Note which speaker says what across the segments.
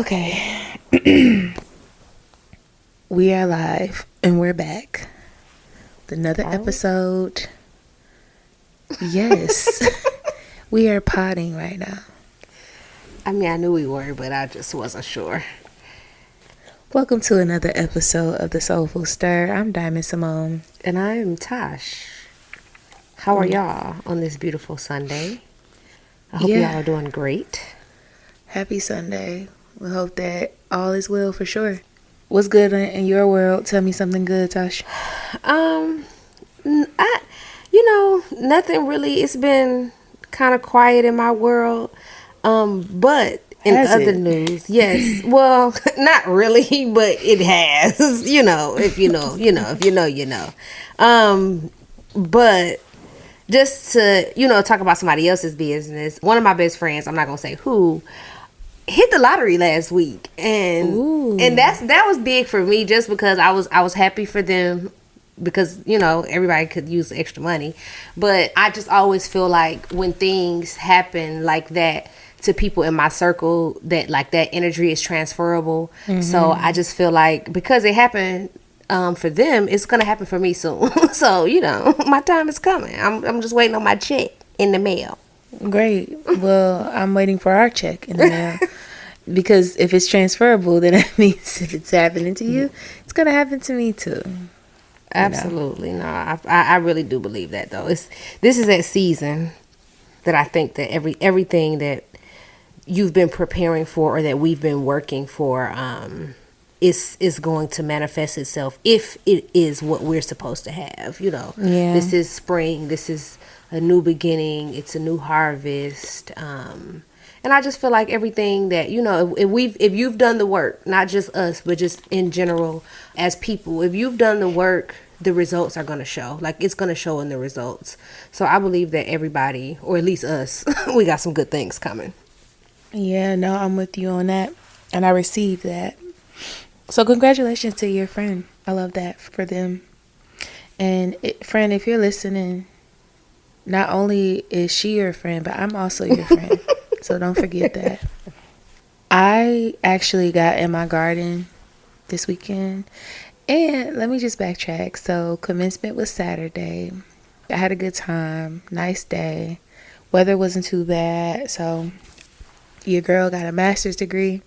Speaker 1: Okay. We are live and we're back with another episode. Yes. We are potting right now.
Speaker 2: I mean, I knew we were, but I just wasn't sure.
Speaker 1: Welcome to another episode of the Soulful Stir. I'm Diamond Symoné.
Speaker 2: And I'm Tash. How are y'all on this beautiful Sunday? I hope y'all are doing great.
Speaker 1: Happy Sunday. We hope that all is well for sure. What's good in your world? Tell me something good, Tash.
Speaker 2: Nothing really. It's been kind of quiet in my world. But in other news, yes. Well, not really, but it has. If you know, you know. But just to, talk about somebody else's business. One of my best friends, I'm not gonna say who, hit the lottery last week, and that was big for me, just because I was happy for them, because everybody could use extra money. But I just always feel like when things happen like that to people in my circle, that like that energy is transferable. So I just feel like because it happened for them, it's gonna happen for me soon. So my time is coming. I'm just waiting on my check in the mail.
Speaker 1: Great. Well, I'm waiting for our check in the mail. Because if it's transferable, then that means if it's happening to you, it's going to happen to me too.
Speaker 2: Absolutely. No, I really do believe that, though. This is that season that I think that everything that you've been preparing for, or that we've been working for, is going to manifest itself, if it is what we're supposed to have. This is spring. This is a new beginning. It's a new harvest. And I just feel like everything that, if you've done the work, not just us, but just in general as people, if you've done the work, the results are going to show. Like, it's going to show in the results. So I believe that everybody, or at least us, we got some good things coming.
Speaker 1: Yeah, no, I'm with you on that. And I received that. So congratulations to your friend. I love that for them. And friend, if you're listening, not only is she your friend, but I'm also your friend. So don't forget that. I actually got in my garden this weekend. And let me just backtrack. So commencement was Saturday. I had a good time. Nice day. Weather wasn't too bad. So your girl got a master's degree.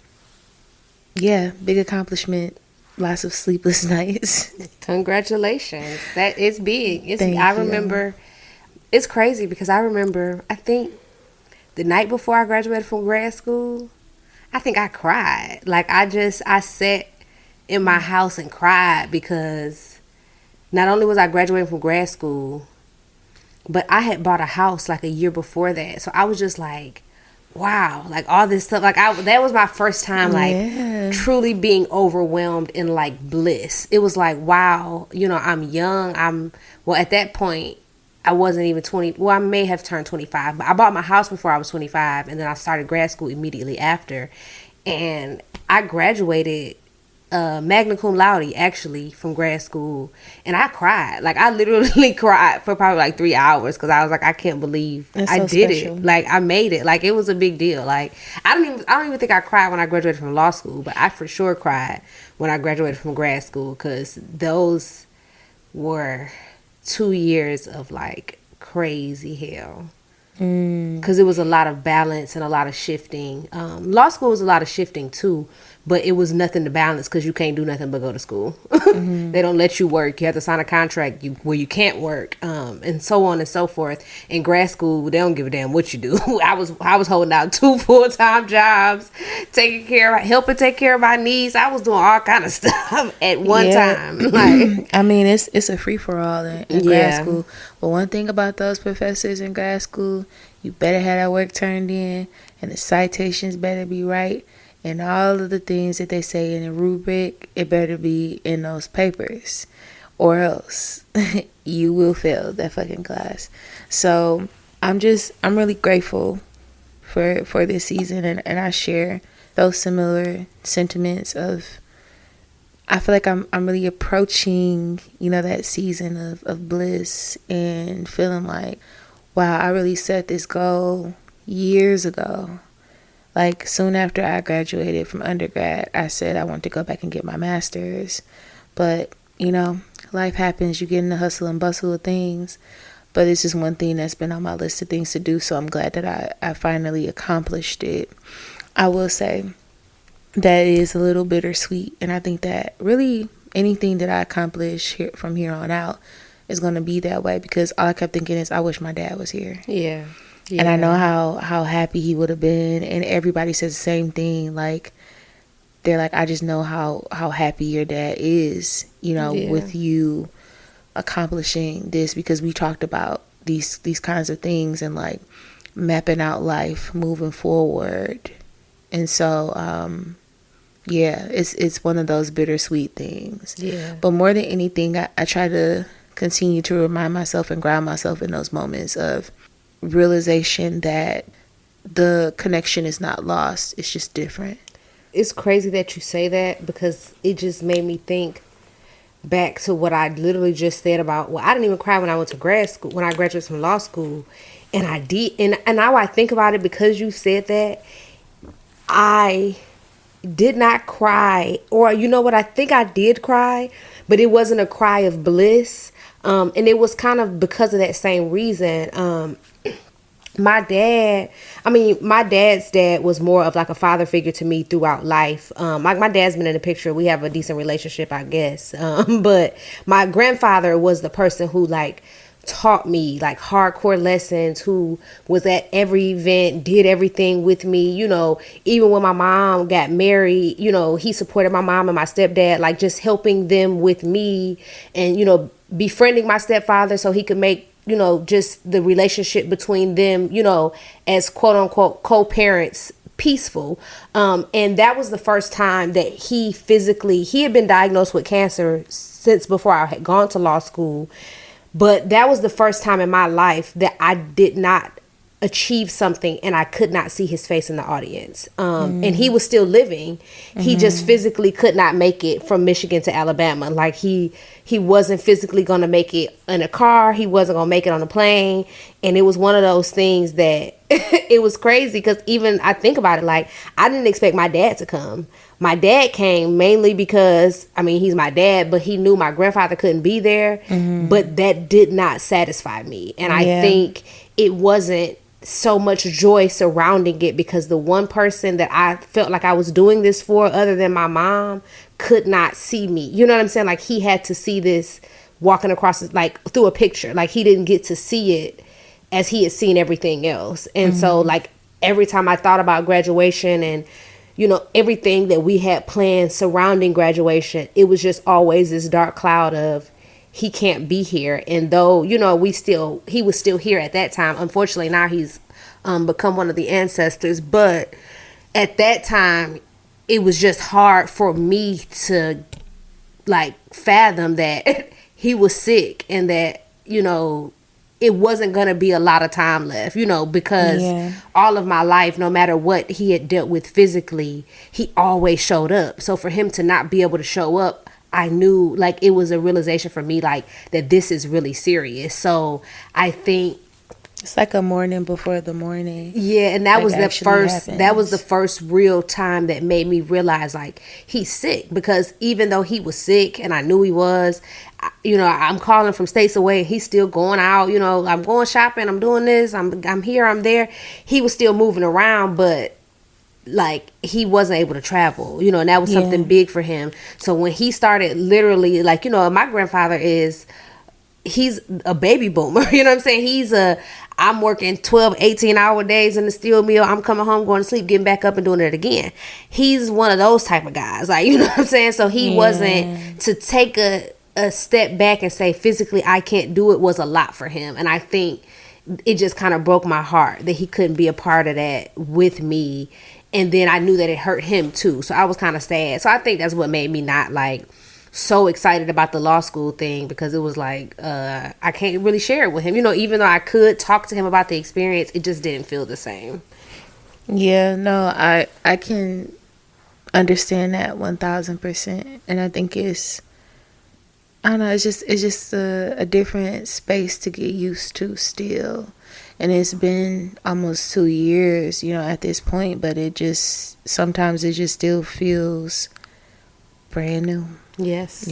Speaker 1: Yeah, big accomplishment. Lots of sleepless nights.
Speaker 2: Congratulations. That is big.
Speaker 1: I
Speaker 2: remember, it's crazy because I think the night before I graduated from grad school, I think I cried. Like, I sat in my house and cried, because not only was I graduating from grad school, but I had bought a house like a year before that. So I was just like, wow, like all this stuff. Like, that was my first time, like, truly being overwhelmed in like bliss. It was like, wow, I'm young. At that point, I wasn't even 20. Well, I may have turned 25, but I bought my house before I was 25, and then I started grad school immediately after. And I graduated magna cum laude, actually, from grad school. And I cried. Like, I literally cried for probably like 3 hours, because I was like, I can't believe I did it. Like, I made it. Like, it was a big deal. Like, I don't even think I cried when I graduated from law school, but I for sure cried when I graduated from grad school, because those were 2 years of like crazy hell, because it was a lot of balance and a lot of shifting. Law school was a lot of shifting too, but it was nothing to balance, because you can't do nothing but go to school. They don't let you work. You have to sign a contract where you can't work, and so on and so forth. In grad school, they don't give a damn what you do. I was holding out 2 full-time jobs, helping take care of my niece. I was doing all kind of stuff at one time. Like,
Speaker 1: I mean, it's a free-for-all in grad school. But one thing about those professors in grad school, you better have that work turned in, and the citations better be right. And all of the things that they say in the rubric, it better be in those papers, or else you will fail that fucking class. So I'm really grateful for this season, and I share those similar sentiments of, I feel like I'm really approaching, that season of bliss, and feeling like, wow, I really set this goal years ago. Like, soon after I graduated from undergrad, I said I wanted to go back and get my master's. But, life happens. You get in the hustle and bustle of things. But it's just one thing that's been on my list of things to do. So I'm glad that I finally accomplished it. I will say that it is a little bittersweet. And I think that really anything that I accomplish from here on out is going to be that way, because all I kept thinking is, I wish my dad was here.
Speaker 2: Yeah.
Speaker 1: And I know how happy he would have been. And everybody says the same thing. Like, they're like, I just know how happy your dad is, with you accomplishing this, because we talked about these kinds of things and like mapping out life moving forward. And so, it's one of those bittersweet things.
Speaker 2: Yeah.
Speaker 1: But more than anything, I try to continue to remind myself and ground myself in those moments of realization that the connection is not lost. It's just different.
Speaker 2: It's crazy that you say that, because it just made me think back to what I literally just said about, well, I didn't even cry when I went to grad school, when I graduated from law school. And I did. And now I think about it, because you said that, I did not cry. Or you know what? I think I did cry, but it wasn't a cry of bliss. And it was kind of because of that same reason. My dad's dad was more of like a father figure to me throughout life. My dad's been in the picture. We have a decent relationship, I guess. But my grandfather was the person who like taught me like hardcore lessons, who was at every event, did everything with me, even when my mom got married, he supported my mom and my stepdad, like just helping them with me, and, befriending my stepfather so he could make, just the relationship between them, as quote unquote co-parents peaceful. And that was the first time that he had been diagnosed with cancer since before I had gone to law school. But that was the first time in my life that I did not achieve something and I could not see his face in the audience. And he was still living. He just physically could not make it from Michigan to Alabama. Like he wasn't physically going to make it in a car. He wasn't going to make it on a plane. And it was one of those things that it was crazy, because even I think about it, like I didn't expect my dad to come. My dad came mainly because, he's my dad, but he knew my grandfather couldn't be there. But that did not satisfy me. And I think it wasn't so much joy surrounding it, because the one person that I felt like I was doing this for, other than my mom, could not see me. You know what I'm saying? Like he had to see this walking across, like through a picture. Like he didn't get to see it as he had seen everything else. And so like every time I thought about graduation and everything that we had planned surrounding graduation, it was just always this dark cloud of, he can't be here. And though, he was still here at that time. Unfortunately, now he's become one of the ancestors. But at that time, it was just hard for me to like fathom that he was sick, and that, it wasn't going to be a lot of time left, because all of my life, no matter what he had dealt with physically, he always showed up. So for him to not be able to show up, I knew like it was a realization for me, like that this is really serious. So I think
Speaker 1: it's like a morning before the morning.
Speaker 2: Yeah, and that
Speaker 1: like
Speaker 2: was the first real time that made me realize like he's sick, because even though he was sick and I knew he was, I'm calling from states away, he's still going out, I'm going shopping, I'm doing this, I'm here, I'm there. He was still moving around, but like he wasn't able to travel, and that was something big for him. So when he started literally like, my grandfather he's a baby boomer, you know what I'm saying? I'm working 12, 18-hour days in the steel mill. I'm coming home, going to sleep, getting back up and doing it again. He's one of those type of guys, like, you know what I'm saying? So he wasn't, to take a step back and say physically I can't do it was a lot for him. And I think it just kind of broke my heart that he couldn't be a part of that with me. And then I knew that it hurt him too. So I was kind of sad. So I think that's what made me not like so excited about the law school thing, because it was like, I can't really share it with him. Even though I could talk to him about the experience, it just didn't feel the same.
Speaker 1: Yeah, no, I can understand that 1000%. And I think I don't know, it's just a different space to get used to still. And it's been almost 2 years, at this point, but sometimes it just still feels brand new,
Speaker 2: Yes.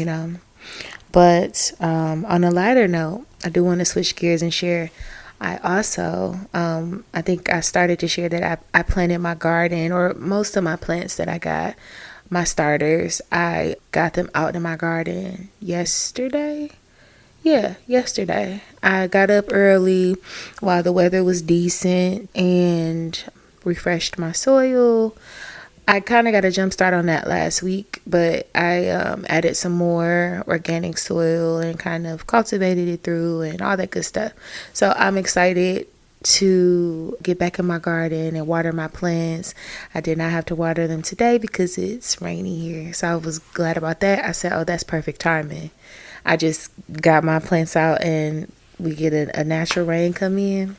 Speaker 1: But on a lighter note, I do want to switch gears and share. I also, I think I started to share that I planted my garden, or most of my plants that I got, my starters, I got them out in my garden yesterday. Yeah, yesterday. I got up early while the weather was decent and refreshed my soil. I kind of got a jump start on that last week, but I added some more organic soil and kind of cultivated it through and all that good stuff. So I'm excited to get back in my garden and water my plants. I did not have to water them today because it's rainy here. So I was glad about that. I said, oh, that's perfect timing. I just got my plants out and we get a natural rain come in.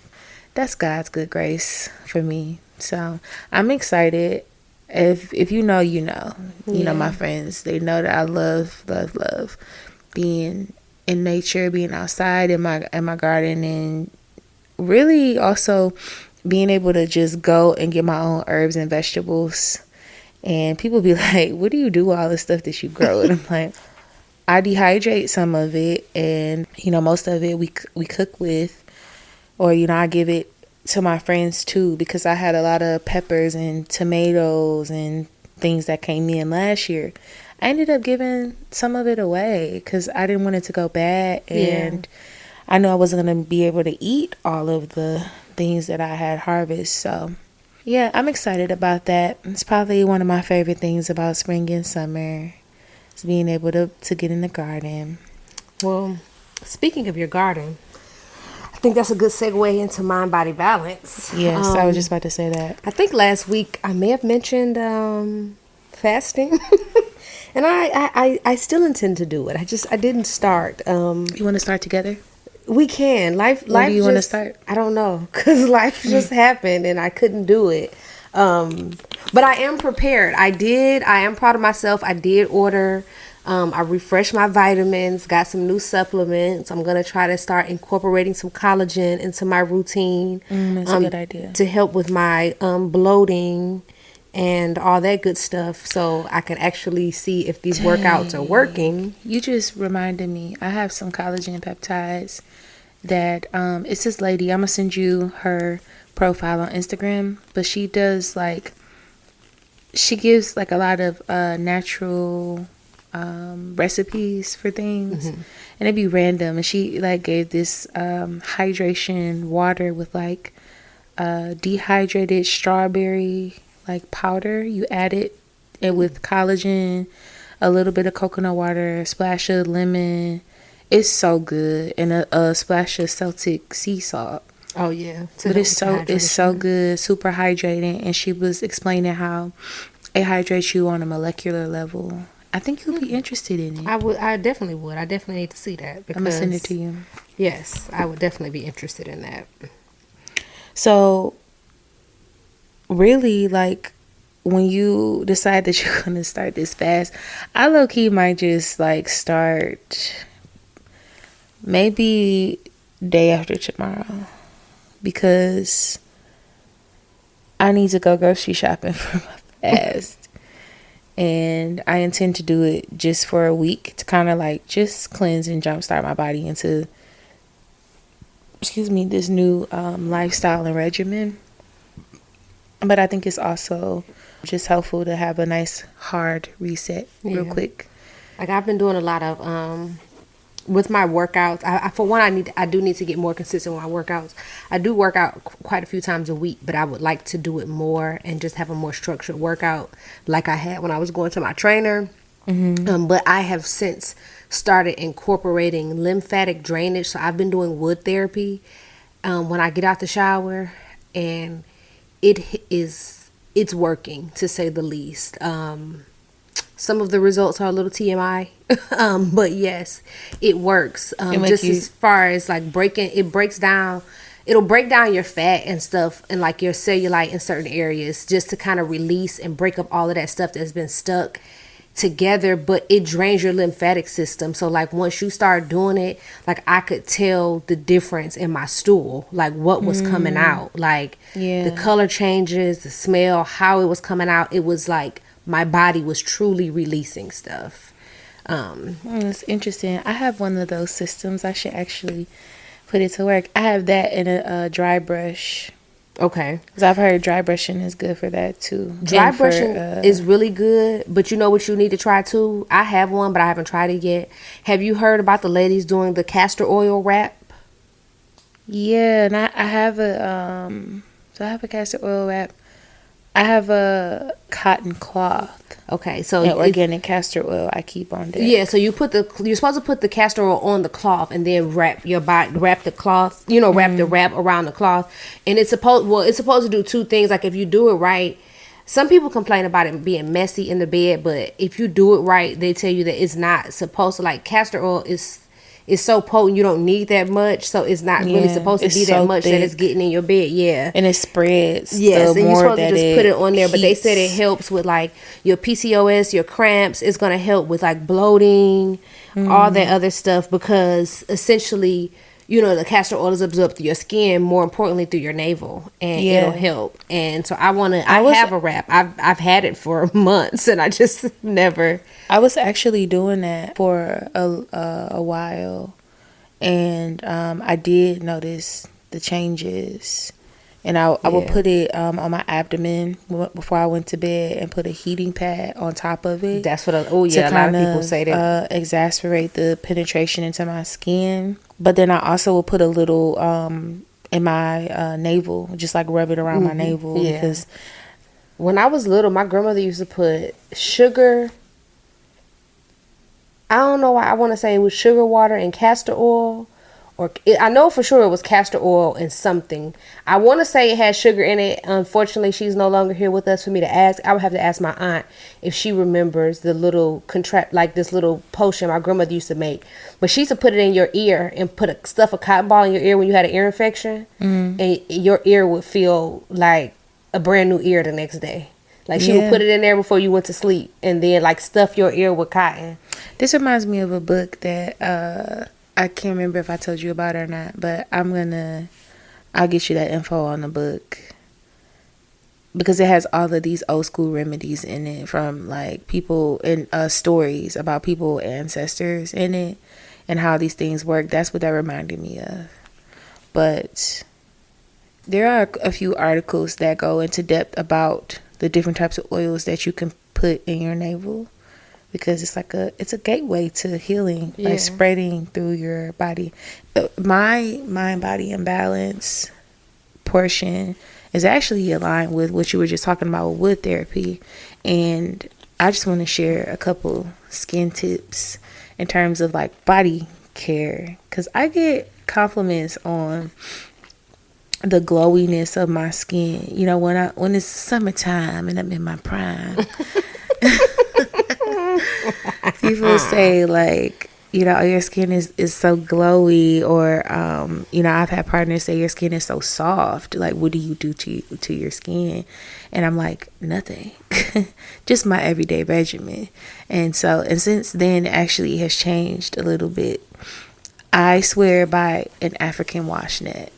Speaker 1: That's God's good grace for me. So I'm excited. If you know, you know. You know, my friends, they know that I love being in nature, being outside in my garden, and really also being able to just go and get my own herbs and vegetables. And people be like, what do you do with all the stuff that you grow? And I'm like, I dehydrate some of it, and most of it we cook with, or I give it to my friends too, because I had a lot of peppers and tomatoes and things that came in last year. I ended up giving some of it away because I didn't want it to go bad, and I knew I wasn't going to be able to eat all of the things that I had harvested. So yeah, I'm excited about that. It's probably one of my favorite things about spring and summer, is being able to get in the garden.
Speaker 2: Well, speaking of your garden, I think that's a good segue into mind body balance.
Speaker 1: Yes, I was just about to say that.
Speaker 2: I think last week I may have mentioned fasting, and I still intend to do it. I didn't start.
Speaker 1: You want to start together?
Speaker 2: We can. Life.
Speaker 1: When do you want to start?
Speaker 2: I don't know, because life just happened and I couldn't do it. But I am prepared. I am proud of myself. I did order. I refreshed my vitamins, got some new supplements. I'm going to try to start incorporating some collagen into my routine.
Speaker 1: That's a good idea.
Speaker 2: To help with my bloating and all that good stuff, so I can actually see if these workouts are working.
Speaker 1: You just reminded me. I have some collagen peptides that it's this lady. I'm going to send you her profile on Instagram, but she gives like a lot of natural recipes for things, and it'd be random, and she like gave this hydration water with like dehydrated strawberry like powder. You add it with collagen, a little bit of coconut water, a splash of lemon. It's so good, and a splash of Celtic sea salt.
Speaker 2: Oh yeah,
Speaker 1: but it's so good, super hydrating. And she was explaining how it hydrates you on a molecular level. I think you'll be interested in it.
Speaker 2: I definitely would. I definitely need to see that.
Speaker 1: I'm gonna send it to you.
Speaker 2: Yes, I would definitely be interested in that.
Speaker 1: So, really, like, when you decide that you're gonna start this fast, I low key might just like start maybe day after tomorrow, because I need to go grocery shopping for my fast. And I intend to do it just for a week to kind of like just cleanse and jumpstart my body into, this new lifestyle and regimen. But I think it's also just helpful to have a nice hard reset real quick.
Speaker 2: Like I've been doing a lot of with my workouts. I do need to get more consistent with my workouts. I do work out quite a few times a week, but I would like to do it more and just have a more structured workout like I had when I was going to my trainer. But I have since started incorporating lymphatic drainage. So I've been doing wood therapy when I get out the shower, and it's working, to say the least. Some of the results are a little TMI, but yes, it works. Just as far as like it'll break down your fat and stuff, and like your cellulite in certain areas, just to kind of release and break up all of that stuff that's been stuck. together, but it drains your lymphatic system. So like once you start doing it, like I could tell the difference in my stool, like what was coming out, like the color changes, the smell, how it was coming out. It was like my body was truly releasing stuff.
Speaker 1: It's interesting. I have one of those systems. I should actually put it to work. I have that in a dry brush.
Speaker 2: Okay.
Speaker 1: Because I've heard dry brushing is good for that too.
Speaker 2: Dry brushing is really good, but you know what you need to try too? I have one, but I haven't tried it yet. Have you heard about the ladies doing the castor oil wrap?
Speaker 1: Yeah, and I have a so I have a castor oil wrap. I have a cotton cloth.
Speaker 2: Okay, so
Speaker 1: and organic castor oil I keep on there.
Speaker 2: Yeah, so you're supposed to put the castor oil on the cloth and then wrap the cloth, wrap the wrap around the cloth. And it's supposed to do two things. Like if you do it right, some people complain about it being messy in the bed, but if you do it right, they tell you that it's not supposed to, like castor oil is so potent you don't need that much, so it's not really supposed to be that much thick that it's getting in your bed. And it spreads. Yes, and you're supposed to just put it on there, but they said it helps with like your PCOS, your cramps. It's going to help with like bloating, all that other stuff, because essentially the castor oil is absorbed through your skin, more importantly through your navel, and it'll help. And so I have a wrap. I've had it for months, and I just never.
Speaker 1: I was actually doing that for a while, and I did notice the changes. And I would put it on my abdomen before I went to bed, and put a heating pad on top of it.
Speaker 2: That's what. A lot of people say that
Speaker 1: exacerbate the penetration into my skin. But then I also will put a little in my navel, just like rub it around my navel.
Speaker 2: Yeah.
Speaker 1: Because
Speaker 2: when I was little, my grandmother used to put sugar. I don't know why I want to say it was sugar water and castor oil. I know for sure it was castor oil and something. I want to say it had sugar in it. Unfortunately, she's no longer here with us for me to ask. I would have to ask my aunt if she remembers the little this little potion my grandmother used to make. But she used to put it in your ear and stuff a cotton ball in your ear when you had an ear infection, and your ear would feel like a brand new ear the next day. Like she would put it in there before you went to sleep, and then like stuff your ear with cotton.
Speaker 1: This reminds me of a book that I can't remember if I told you about it or not, but I'll get you that info on the book, because it has all of these old school remedies in it, from like people and stories about people, ancestors in it, and how these things work. That's what that reminded me of. But there are a few articles that go into depth about the different types of oils that you can put in your navel, because it's a gateway to healing, like spreading through your body. My mind-body imbalance portion is actually aligned with what you were just talking about with wood therapy, and I just want to share a couple skin tips in terms of like body care, because I get compliments on the glowiness of my skin. When it's summertime and I'm in my prime. People say like, your skin is so glowy, or I've had partners say your skin is so soft. Like, what do you do to your skin? And I'm like, nothing, just my everyday regimen. And since then, it actually has changed a little bit. I swear by an African wash net.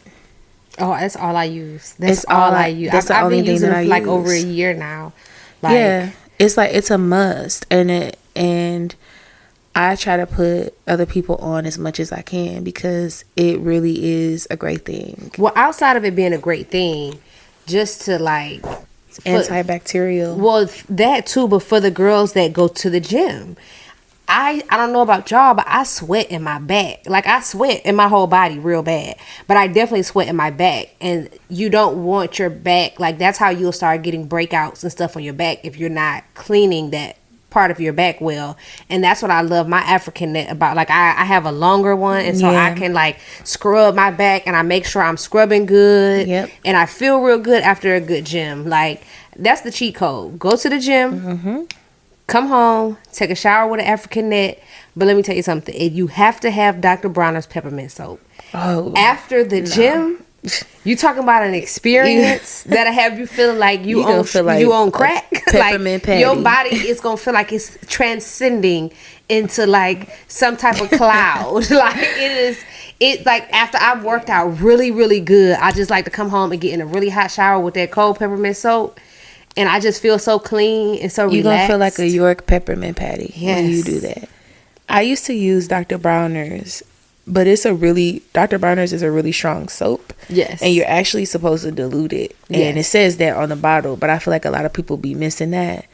Speaker 2: Oh, that's all I use. That's all I use. I've been using it for like over a year now.
Speaker 1: It's a must, and I try to put other people on as much as I can, because it really is a great thing.
Speaker 2: Well, outside of it being a great thing, just to like
Speaker 1: antibacterial.
Speaker 2: Well, that too, but for the girls that go to the gym, I don't know about y'all, but I sweat in my back. Like, I sweat in my whole body real bad, but I definitely sweat in my back. And you don't want your back, like, that's how you'll start getting breakouts and stuff on your back if you're not cleaning that part of your back well. And that's what I love my African net about. Like, I have a longer one, and so I can like scrub my back, and I make sure I'm scrubbing good. And I feel real good after a good gym. Like, that's the cheat code. Go to the gym, come home, take a shower with an African net. But let me tell you something. You have to have Dr. Bronner's peppermint soap. After the gym, You talking about an experience that'll have you feeling like you own crack?
Speaker 1: Peppermint patty.
Speaker 2: Your body is gonna feel like it's transcending into like some type of cloud. Like it like after I've worked out really, really good, I just like to come home and get in a really hot shower with that cold peppermint soap. And I just feel so clean and so relaxed.
Speaker 1: You're gonna feel like a York peppermint patty when you do that. I used to use Dr. Bronner's, but Dr. Bronner's is a really strong soap.
Speaker 2: Yes.
Speaker 1: And you're actually supposed to dilute it. And it says that on the bottle, but I feel like a lot of people be missing that.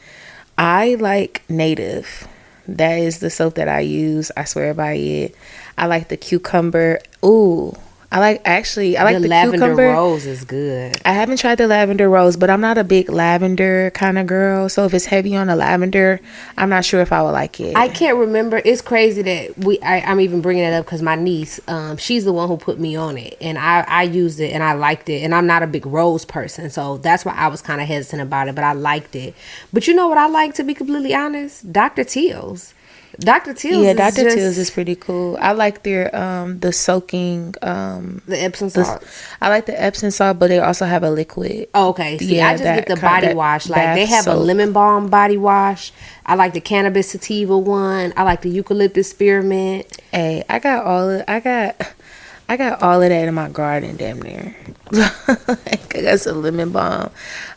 Speaker 1: I like Native. That is the soap that I use. I swear by it. I like the cucumber. Ooh. I like the
Speaker 2: lavender
Speaker 1: cucumber.
Speaker 2: Rose is good.
Speaker 1: I haven't tried the lavender rose, but I'm not a big lavender kind of girl. So if it's heavy on the lavender, I'm not sure if I would like it.
Speaker 2: I can't remember. It's crazy that I'm even bringing it up because my niece, she's the one who put me on it, and I used it and I liked it. And I'm not a big rose person, so that's why I was kind of hesitant about it. But I liked it. But you know what I like, to be completely honest? Dr. Teal's. Dr. Teal's.
Speaker 1: Yeah, Dr. Teal's is pretty cool. I like their the soaking
Speaker 2: the Epsom salt.
Speaker 1: I like the Epsom salt, but they also have a liquid.
Speaker 2: Oh, okay. See, I just get the body wash. Like they have a lemon balm body wash. I like the cannabis sativa one. I like the eucalyptus spearmint.
Speaker 1: Hey, I got all of that in my garden, damn near. I got some lemon balm.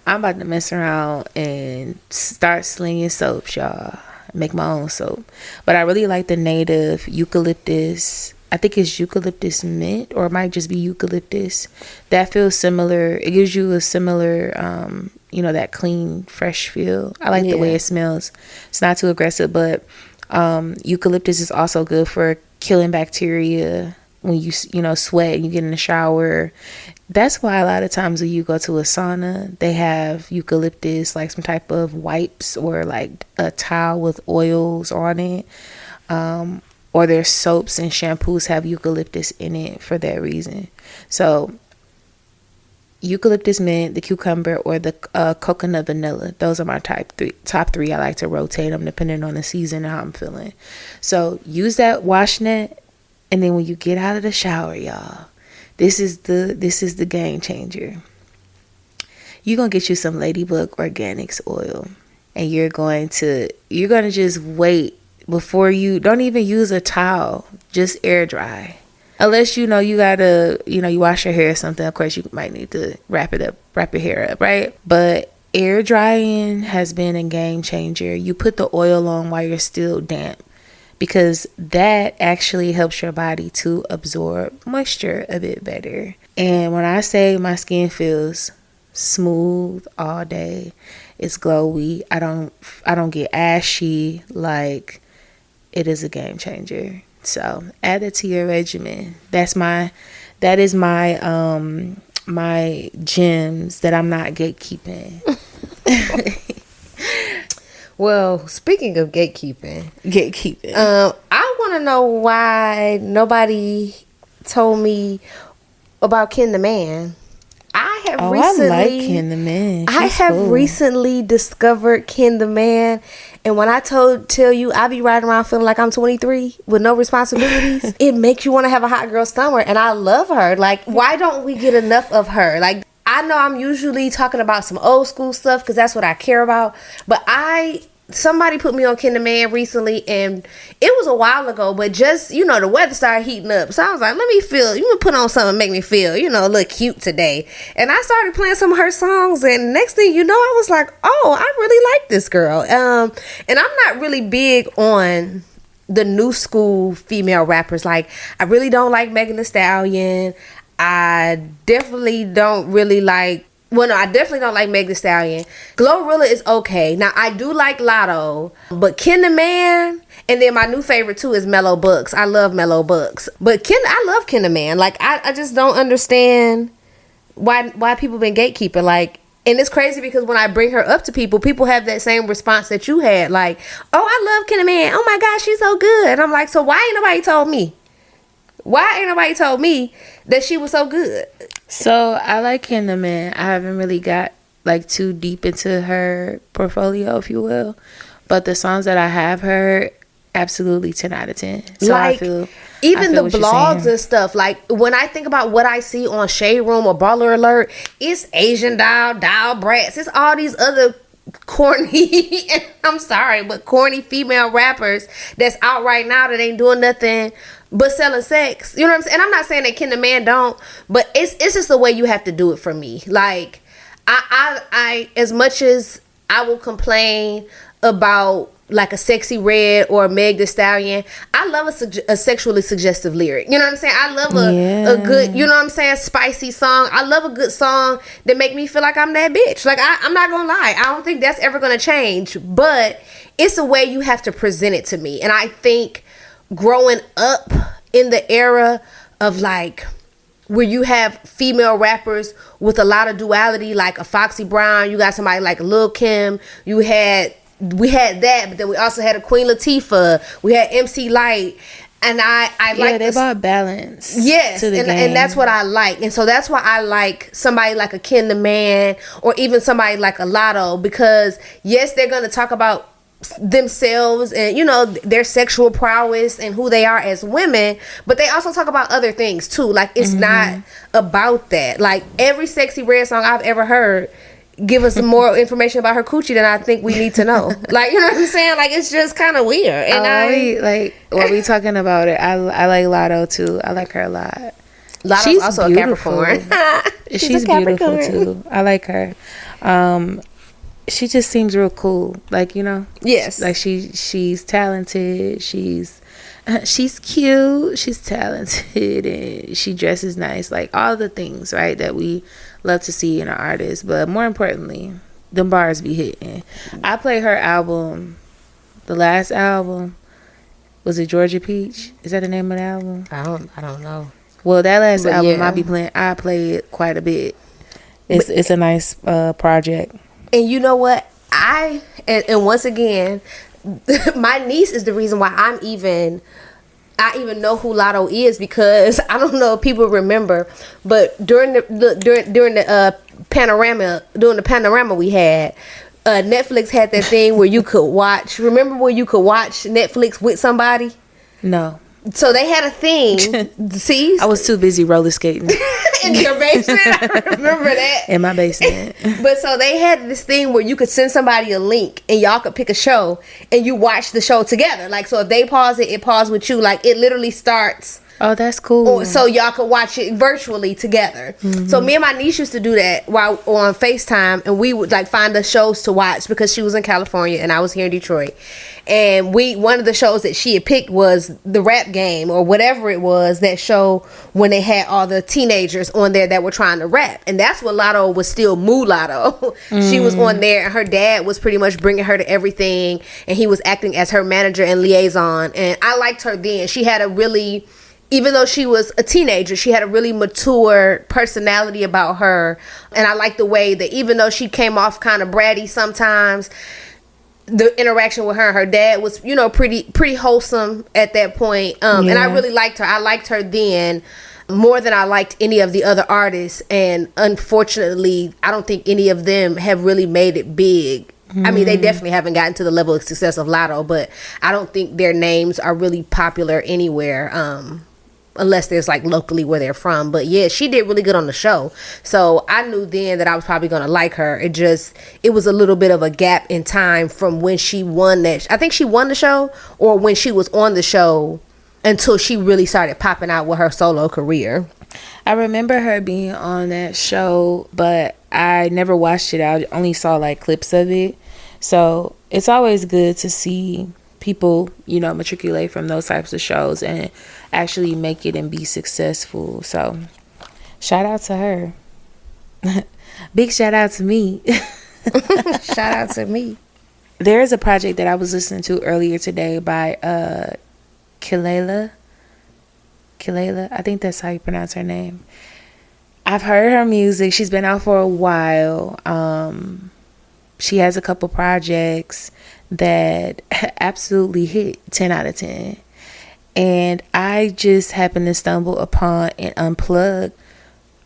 Speaker 1: I'm about to mess around and start slinging soaps, y'all. Make my own soap. But I really like the Native eucalyptus. I think it's eucalyptus mint, or it might just be eucalyptus. That feels similar. It gives you a similar that clean, fresh feel. I like the way it smells. It's not too aggressive, but eucalyptus is also good for killing bacteria when you sweat and you get in the shower. That's why a lot of times when you go to a sauna, they have eucalyptus, like some type of wipes or like a towel with oils on it. Or their soaps and shampoos have eucalyptus in it for that reason. So eucalyptus mint, the cucumber, or the coconut vanilla. Those are my top three. I like to rotate them depending on the season and how I'm feeling. So use that wash net, and then when you get out of the shower, y'all, this is the game changer. You're gonna get you some Ladybug Organics oil, and you're gonna just wait before you don't even use a towel. Just air dry. Unless you gotta you wash your hair or something. Of course, you might need to wrap your hair up, right? But air drying has been a game changer. You put the oil on while you're still damp, because that actually helps your body to absorb moisture a bit better. And when I say my skin feels smooth all day, it's glowy, I don't get ashy, like, it is a game changer. So add it to your regimen. That is my gems that I'm not gatekeeping.
Speaker 2: Well, speaking of gatekeeping, I want to know why nobody told me about Ken the Man. I like Ken the Man. I have recently discovered Ken the Man, and when I tell you I be riding around feeling like I'm 23 with no responsibilities, it makes you want to have a hot girl stomach, and I love her. Like, why don't we get enough of her? Like, I know I'm usually talking about some old school stuff because that's what I care about, but somebody put me on Ken the Man recently, and it was a while ago, but just, the weather started heating up. So I was like, let me put on something and make me feel, look cute today. And I started playing some of her songs, and next thing you know, I was like, oh, I really like this girl. And I'm not really big on the new school female rappers. Like, I really don't like Megan Thee Stallion. I definitely don't really like I definitely don't like Meg Thee Stallion. Glorilla is okay. Now, I do like Lotto, but Ken the Man, and then my new favorite too is Mellow Bucks. I love Mellow Bucks. But I love Ken the Man. Like, I just don't understand why people been gatekeeping. Like, and it's crazy because when I bring her up to people have that same response that you had. Like, oh, I love Ken the Man. Oh my gosh, she's so good. And I'm like, so why ain't nobody told me? Why ain't nobody told me that she was so good?
Speaker 1: So I like Ken the Man. I haven't really got like too deep into her portfolio, if you will, but the songs that I have heard, absolutely 10 out of 10. So
Speaker 2: Like, even the
Speaker 1: what you're
Speaker 2: blogs
Speaker 1: saying.
Speaker 2: and stuff, like when I think about what I see on Shade Room or Baller Alert, it's Asian Dial Brats, it's all these other corny I'm sorry, but corny female rappers that's out right now that ain't doing nothing but selling sex. You know what I'm saying? And I'm not saying that Ken the Man don't, but it's just the way you have to do it for me. Like, I as much as I will complain about like a Sexy Red or a Meg Thee Stallion, I love a sexually suggestive lyric. You know what I'm saying? I love a good, you know what I'm saying, spicy song. I love a good song that make me feel like I'm that bitch. Like, I'm not gonna lie, I don't think that's ever gonna change, but it's the way you have to present it to me. And I think growing up in the era of like where you have female rappers with a lot of duality, like a Foxy Brown, you got somebody like Lil' Kim, we had that, but then we also had a Queen Latifah, we had MC Light, and I like
Speaker 1: they brought balance.
Speaker 2: Yes,
Speaker 1: to the game.
Speaker 2: And that's what I like, and so that's why I like somebody like a Ken the Man or even somebody like a Lotto, because yes, they're gonna talk about themselves and, you know, their sexual prowess and who they are as women, but they also talk about other things too. Like, it's not about that. Like, every Sexy Red song I've ever heard give us more information about her coochie than I think we need to know. Like, you know what I'm saying? Like, it's just kind of weird. And I
Speaker 1: like what we talking about it. I like Lotto too. I like her a lot.
Speaker 2: Lotto's
Speaker 1: She's
Speaker 2: also
Speaker 1: beautiful.
Speaker 2: a Capricorn.
Speaker 1: She's beautiful too. I like her. She just seems real cool. Like, you know.
Speaker 2: Yes.
Speaker 1: Like she's talented. She's cute. She's talented, and she dresses nice. Like, all the things, right, that we love to see in an artist. But more importantly, them bars be hitting. I play her album. The last album, was it Georgia Peach? Is that the name of the album?
Speaker 2: I don't know.
Speaker 1: Well, that last
Speaker 2: But
Speaker 1: album
Speaker 2: yeah.
Speaker 1: I play it quite a bit. It's a nice project.
Speaker 2: And you know what? And once again, my niece is the reason why I even know who Lotto is, because I don't know if people remember, but during the panorama we had, Netflix had that thing where you could watch. Remember where you could watch Netflix with somebody?
Speaker 1: No.
Speaker 2: So they had a thing. See,
Speaker 1: I was too busy roller skating
Speaker 2: in your basement. I remember that.
Speaker 1: in my basement.
Speaker 2: But so they had this thing where you could send somebody a link and y'all could pick a show and you watch the show together. Like, so if they pause it paused with you. Like, it literally starts.
Speaker 1: Oh, that's cool.
Speaker 2: So y'all could watch it virtually together. So me and my niece used to do that while on FaceTime, and we would like find the shows to watch because she was in California and I was here in Detroit. And one of the shows that she had picked was the Rap Game or whatever it was, that show when they had all the teenagers on there that were trying to rap. And that's when Lotto was still Mulatto. She was on there, and her dad was pretty much bringing her to everything, and he was acting as her manager and liaison. And I liked her then. She had a really, even though she was a teenager, she had a really mature personality about her. And I liked the way that even though she came off kind of bratty sometimes, the interaction with her and her dad was, you know, pretty wholesome at that point. And I really liked her. I liked her then more than I liked any of the other artists. And unfortunately, I don't think any of them have really made it big. I mean, they definitely haven't gotten to the level of success of Lotto, but I don't think their names are really popular anywhere. Unless there's like locally where they're from. But yeah, she did really good on the show. So I knew then that I was probably going to like her. It was a little bit of a gap in time from when she won that. I think she won the show, or when she was on the show, until she really started popping out with her solo career.
Speaker 1: I remember her being on that show, but I never watched it. I only saw like clips of it. So it's always good to see people, you know, matriculate from those types of shows and actually make it and be successful. So shout out to her. Big shout out to me.
Speaker 2: Shout out to me.
Speaker 1: There is a project that I was listening to earlier today by Kelela, I think that's how you pronounce her name. I've heard her music. She's been out for a while. She has a couple projects that absolutely hit 10 out of 10. And I just happened to stumble upon an unplugged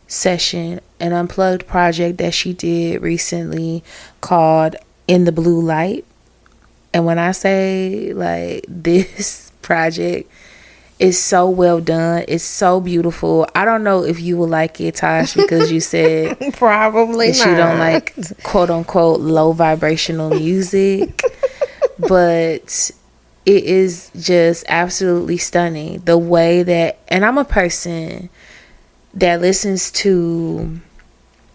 Speaker 1: session, an unplugged project that she did recently called In the Blue Light. And when I say like this project is so well done, it's so beautiful. I don't know if you will like it, Tash, because you said
Speaker 2: probably
Speaker 1: that you don't like quote unquote low vibrational music, but it is just absolutely stunning. The way that, and I'm a person that listens to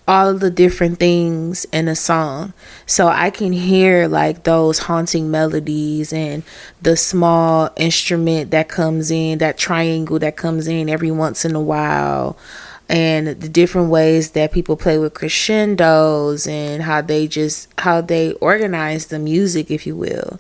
Speaker 1: all of the different things in a song, so I can hear like those haunting melodies and the small instrument that comes in, that triangle that comes in every once in a while, and the different ways that people play with crescendos and how they organize the music, if you will.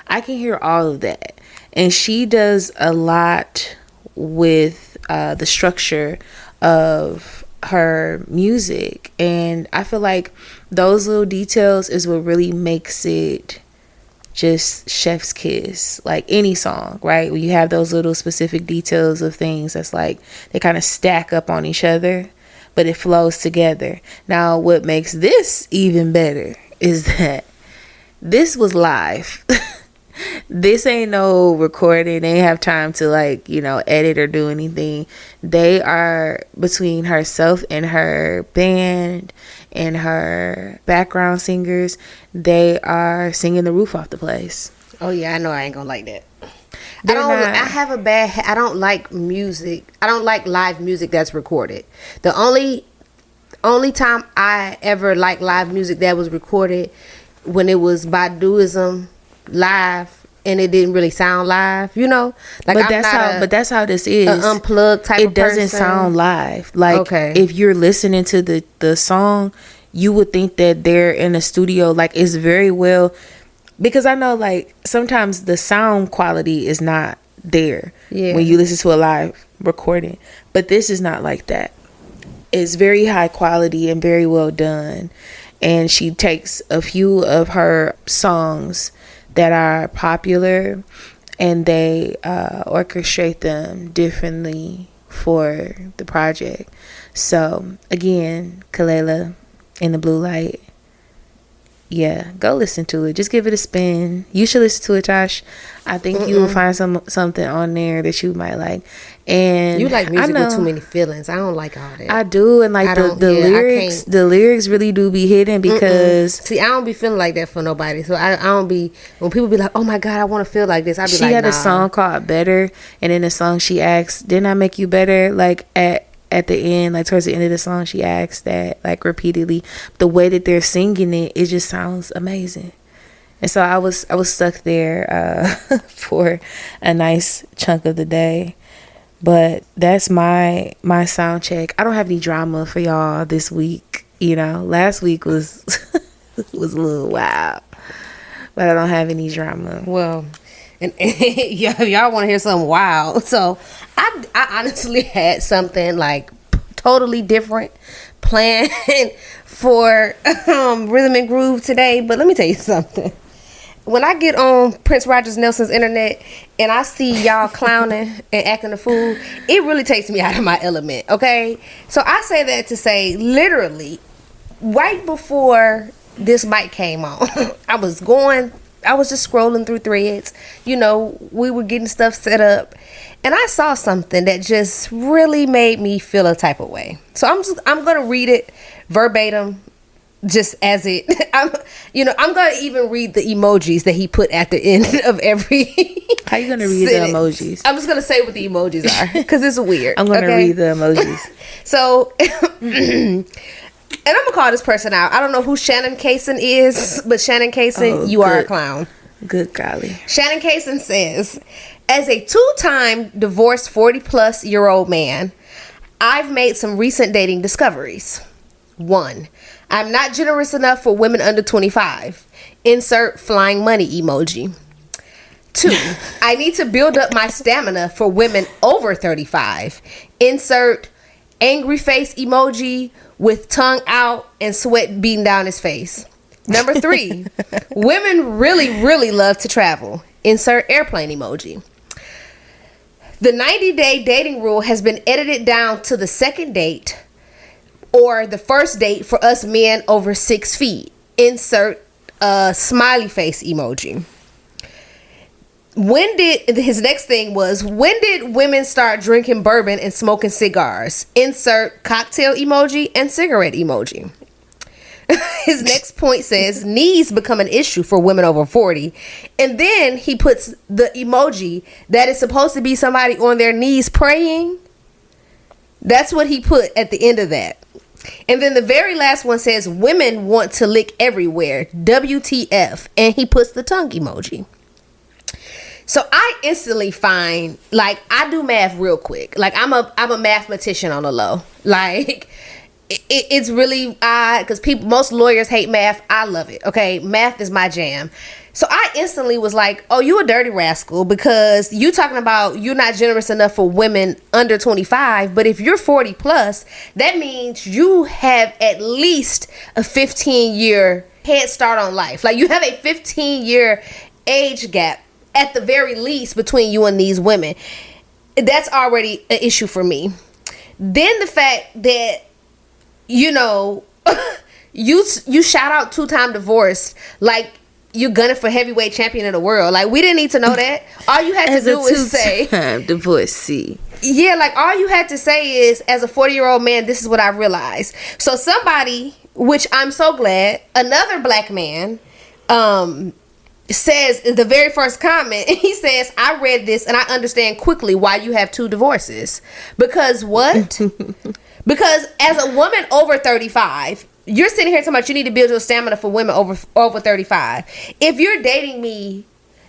Speaker 1: I can hear all of that, and she does a lot with the structure of her music, and I feel like those little details is what really makes it just chef's kiss. Like any song, right, when you have those little specific details of things that's like they kind of stack up on each other, but it flows together. Now what makes this even better is that this was live. This ain't no recording. They ain't have time to like, edit or do anything. They are, between herself and her band and her background singers, they are singing the roof off the place.
Speaker 2: Oh yeah, I know I ain't gonna like that. I don't like music. I don't like live music that's recorded. The only time I ever liked live music that was recorded when it was Baduism live, and it didn't really sound live, like
Speaker 1: but that's how this is
Speaker 2: an unplugged type of person. It doesn't
Speaker 1: sound live. Like, okay, if you're listening to the song, you would think that they're in a studio. Like, it's very well, because I know like sometimes the sound quality is not there when you listen to a live recording, but this is not like that. It's very high quality and very well done. And she takes a few of her songs that are popular, and they orchestrate them differently for the project. So again, Kalela in the Blue Light, go listen to it. Just give it a spin. You should listen to it, Tash. I think you will find something on there that you might like. And
Speaker 2: you like music with too many feelings. I don't like all that.
Speaker 1: I do, and like the lyrics really do be hidden, because
Speaker 2: see, I don't be feeling like that for nobody. So I don't be, when people be like, oh my God, I want to feel like this, I be
Speaker 1: she had a song called Better, and in the song she asks, didn't I make you better? Like at the end, like towards the end of the song, she asks that like repeatedly. The way that they're singing it just sounds amazing. And so I was stuck there for a nice chunk of the day. But that's my sound check. I don't have any drama for y'all this week. Last week was was a little wild, but I don't have any drama.
Speaker 2: Well, and y'all want to hear something wild, so I honestly had something like totally different planned for Rhythm and Groove today. But let me tell you something. When I get on Prince Rogers Nelson's internet and I see y'all clowning and acting a fool, it really takes me out of my element, okay? So I say that to say, literally, right before this mic came on, I was just scrolling through threads. We were getting stuff set up, and I saw something that just really made me feel a type of way. So I'm going to read it verbatim, just as it. I'm going to even read the emojis that he put at the end of every.
Speaker 1: How you going to read the emojis?
Speaker 2: I'm just going to say what the emojis are, because it's weird.
Speaker 1: I'm going to read the emojis.
Speaker 2: So, and I'm going to call this person out. I don't know who Shannon Kaysen is, but Shannon Kaysen, you are a clown.
Speaker 1: Good golly. Shannon
Speaker 2: Kaysen says, as a 2-time divorced 40-plus-year-old man, I've made some recent dating discoveries. 1, I'm not generous enough for women under 25. Insert flying money emoji. 2, I need to build up my stamina for women over 35. Insert angry face emoji with tongue out and sweat beating down his face. Number 3, women really, really love to travel. Insert airplane emoji. The 90-day dating rule has been edited down to the second date or the first date for us men over 6 feet. Insert a smiley face emoji. his next thing was, when did women start drinking bourbon and smoking cigars? Insert cocktail emoji and cigarette emoji. His next point says, knees become an issue for women over 40. And then he puts the emoji that is supposed to be somebody on their knees praying. That's what he put at the end of that. And then the very last one says, women want to lick everywhere. WTF. And he puts the tongue emoji. So I instantly find, like, I do math real quick. Like, I'm a mathematician on the low. Like, it's really odd because most lawyers hate math. I love it. Okay, math is my jam. So I instantly was like, oh, you a dirty rascal, because you talking about you're not generous enough for women under 25. But if you're 40 plus, that means you have at least a 15-year head start on life. Like, you have a 15-year age gap at the very least between you and these women. That's already an issue for me. Then the fact that, you know, you shout out 2-time divorced like you're gunning for heavyweight champion of the world. Like, we didn't need to know that. All you had to do is say,
Speaker 1: divorcee.
Speaker 2: Yeah, like, all you had to say is, as a 40-year-old man, this is what I realized. So somebody, which I'm so glad, another black man, says the very first comment, he says, I read this and I understand quickly why you have 2 divorces. Because what? Because as a woman over 35, you're sitting here talking about you need to build your stamina for women over 35. If you're dating me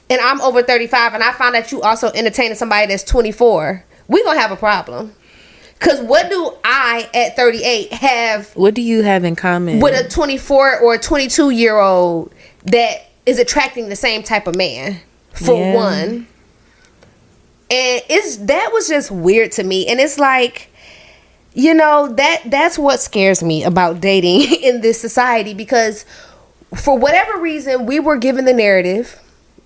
Speaker 2: and I'm over 35 and I find that you also entertaining somebody that's 24, we gonna have a problem. Because what do I at 38 have?
Speaker 1: What do you have in common
Speaker 2: with a 24 or a 22-year-old that is attracting the same type of man, for one? And that was just weird to me. And it's like, you know, that's what scares me about dating in this society, because for whatever reason we were given the narrative,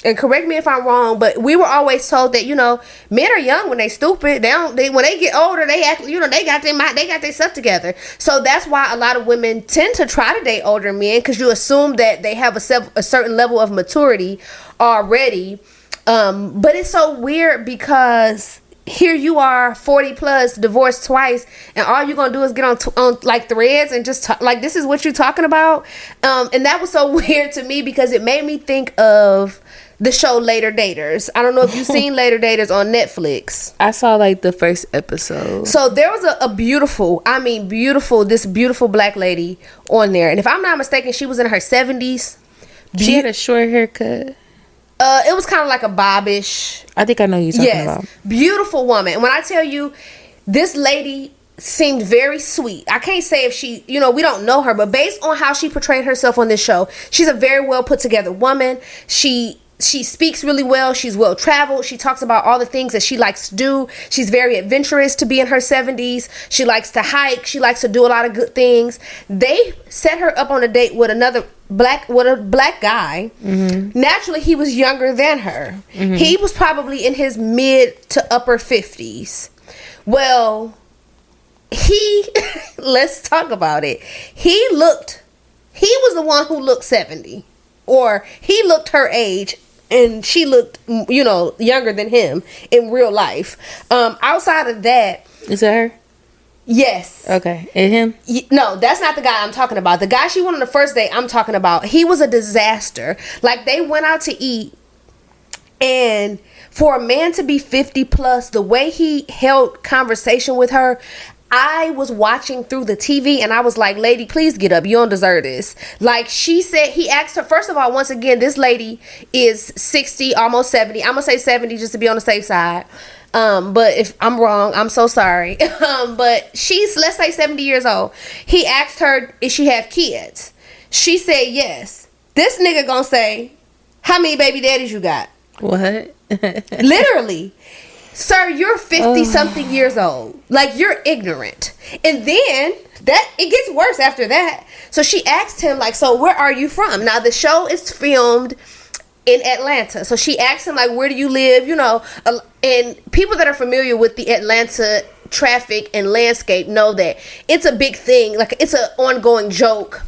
Speaker 2: and correct me if I'm wrong, but we were always told that, you know, men are young when they stupid. When they get older, they act, you know, they got their stuff together. So that's why a lot of women tend to try to date older men, because you assume that they have a certain level of maturity already. But it's so weird because here you are, 40 plus, divorced twice, and all you're gonna do is get on like threads and just talk, like, this is what you're talking about. And that was so weird to me, because it made me think of the show Later Daters. I don't know if you've seen Later Daters on Netflix.
Speaker 1: I saw like the first episode.
Speaker 2: So there was a beautiful black lady on there, and if I'm not mistaken, she was in her 70s.
Speaker 1: She had a short haircut.
Speaker 2: It was kind of like a bobbish.
Speaker 1: I think I know who you're talking about.
Speaker 2: Beautiful woman. And when I tell you, this lady seemed very sweet. I can't say if she, you know, we don't know her, but based on how she portrayed herself on this show, she's a very well put together woman. She speaks really well. She's well traveled. She talks about all the things that she likes to do. She's very adventurous to be in her 70s. She likes to hike. She likes to do a lot of good things. They set her up on a date with a black guy. Mm-hmm. Naturally, he was younger than her. Mm-hmm. He was probably in his mid to upper 50s. Well, let's talk about it. He was the one who looked 70, or he looked her age, and she looked, you know, younger than him in real life. Outside of that,
Speaker 1: is that her?
Speaker 2: Yes.
Speaker 1: Okay. And him?
Speaker 2: No, that's not the guy I'm talking about. The guy she went on the first date I'm talking about, he was a disaster. Like, they went out to eat, and for a man to be 50 plus, the way he held conversation with her, I was watching through the TV and I was like, lady, please get up. You don't deserve this. Like, she said, he asked her, first of all, once again, this lady is 60, almost 70. I'm going to say 70 just to be on the safe side. But if I'm wrong, I'm so sorry. But she's, let's say, 70 years old. He asked her if she have kids. She said yes. This nigga gonna say, how many baby daddies you got?
Speaker 1: What?
Speaker 2: Literally. Sir, you're 50 something years old. Like, you're ignorant. And then it gets worse after that. So she asked him, like, so where are you from? Now, the show is filmed in Atlanta. So she asked him, like, where do you live? You know, and people that are familiar with the Atlanta traffic and landscape know that it's a big thing. Like, it's an ongoing joke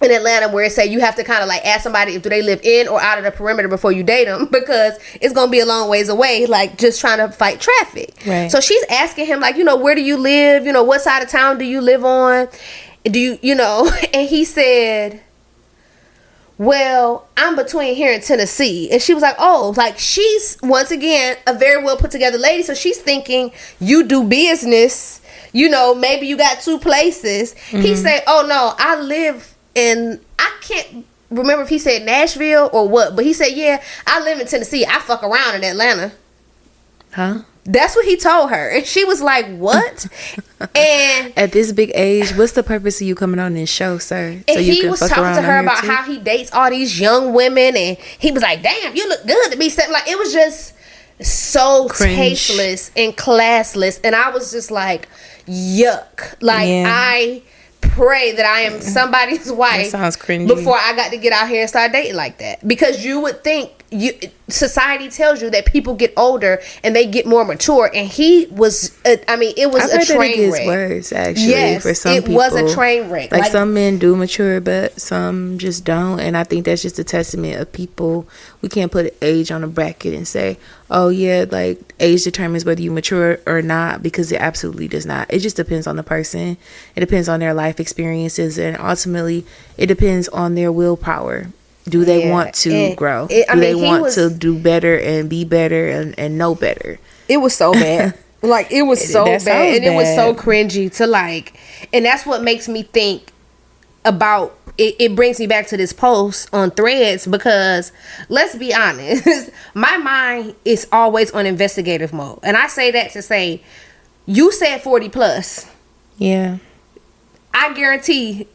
Speaker 2: in Atlanta, where it say you have to kind of like ask somebody if do they live in or out of the perimeter before you date them, because it's gonna be a long ways away, like just trying to fight traffic.
Speaker 1: Right.
Speaker 2: So she's asking him, like, you know, where do you live? You know, what side of town do you live on? Do you, you know? And he said, well, I'm between here and Tennessee. And she was like, oh, like, she's once again a very well put together lady, so she's thinking you do business, you know, maybe you got two places. He said, oh no, I live in, I can't remember if he said Nashville or what, but he said, yeah, I live in Tennessee. I fuck around in Atlanta.
Speaker 1: Huh?
Speaker 2: That's what he told her. And she was like, what? And
Speaker 1: at this big age, what's the purpose of you coming on this show, sir?
Speaker 2: So and he was talking to her about how he dates all these young women, and he was like, damn, you look good to be set. Like, it was just so cringe, tasteless and classless. And I was just like, yuck. Like, yeah. I pray that I am somebody's wife. That sounds cringy. Before I got to get out here and start dating like that, because you would think society tells you that people get older and they get more mature, and he was I mean, it was a train wreck.
Speaker 1: Worse, actually.
Speaker 2: Yes,
Speaker 1: for some
Speaker 2: it
Speaker 1: people.
Speaker 2: Was a train wreck.
Speaker 1: Like some men do mature, but some just don't, and I think that's just a testament of people. We can't put age on a bracket and say, oh yeah, like age determines whether you mature or not, because it absolutely does not. It just depends on the person. It depends on their life experiences, and ultimately it depends on their willpower. Do they want to grow? Do they want to do better and be better and know better?
Speaker 2: It was so bad. Like, it was so bad. And it was so cringy to, like, and that's what makes me think about it. It brings me back to this post on Threads, because let's be honest, my mind is always on investigative mode. And I say that to say, you said 40 plus.
Speaker 1: Yeah.
Speaker 2: I guarantee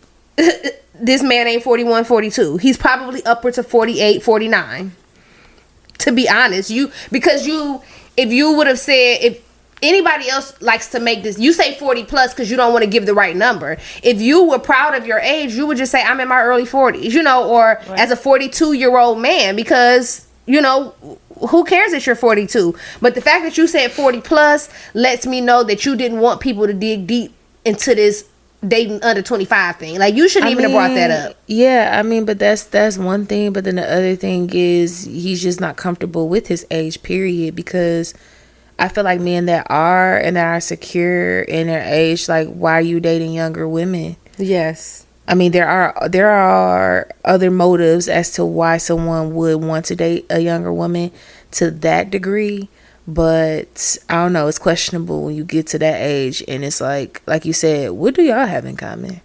Speaker 2: this man ain't 41, 42. He's probably upwards of 48, 49. To be honest, if you would have said, if anybody else likes to make this, you say 40 plus because you don't want to give the right number. If you were proud of your age, you would just say, I'm in my early 40s, you know, or right. As a 42-year-old man, because, you know, who cares that you're 42? But the fact that you said 40 plus lets me know that you didn't want people to dig deep into this dating under 25 thing. Like, you shouldn't even have brought that up.
Speaker 1: Yeah, I mean, but that's one thing, but then the other thing is he's just not comfortable with his age, period, because I feel like men that are secure in their age, like, why are you dating younger women?
Speaker 2: Yes.
Speaker 1: I mean, there are other motives as to why someone would want to date a younger woman to that degree. But I don't know, it's questionable when you get to that age, and it's like you said, what do y'all have in common?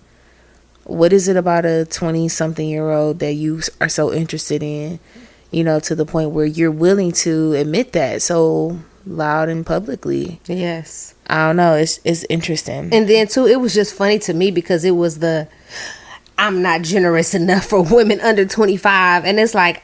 Speaker 1: What is it about a 20-something-year-old that you are so interested in, you know, to the point where you're willing to admit that so loud and publicly?
Speaker 2: Yes.
Speaker 1: I don't know, it's interesting.
Speaker 2: And then too, it was just funny to me because it was I'm not generous enough for women under 25, and it's like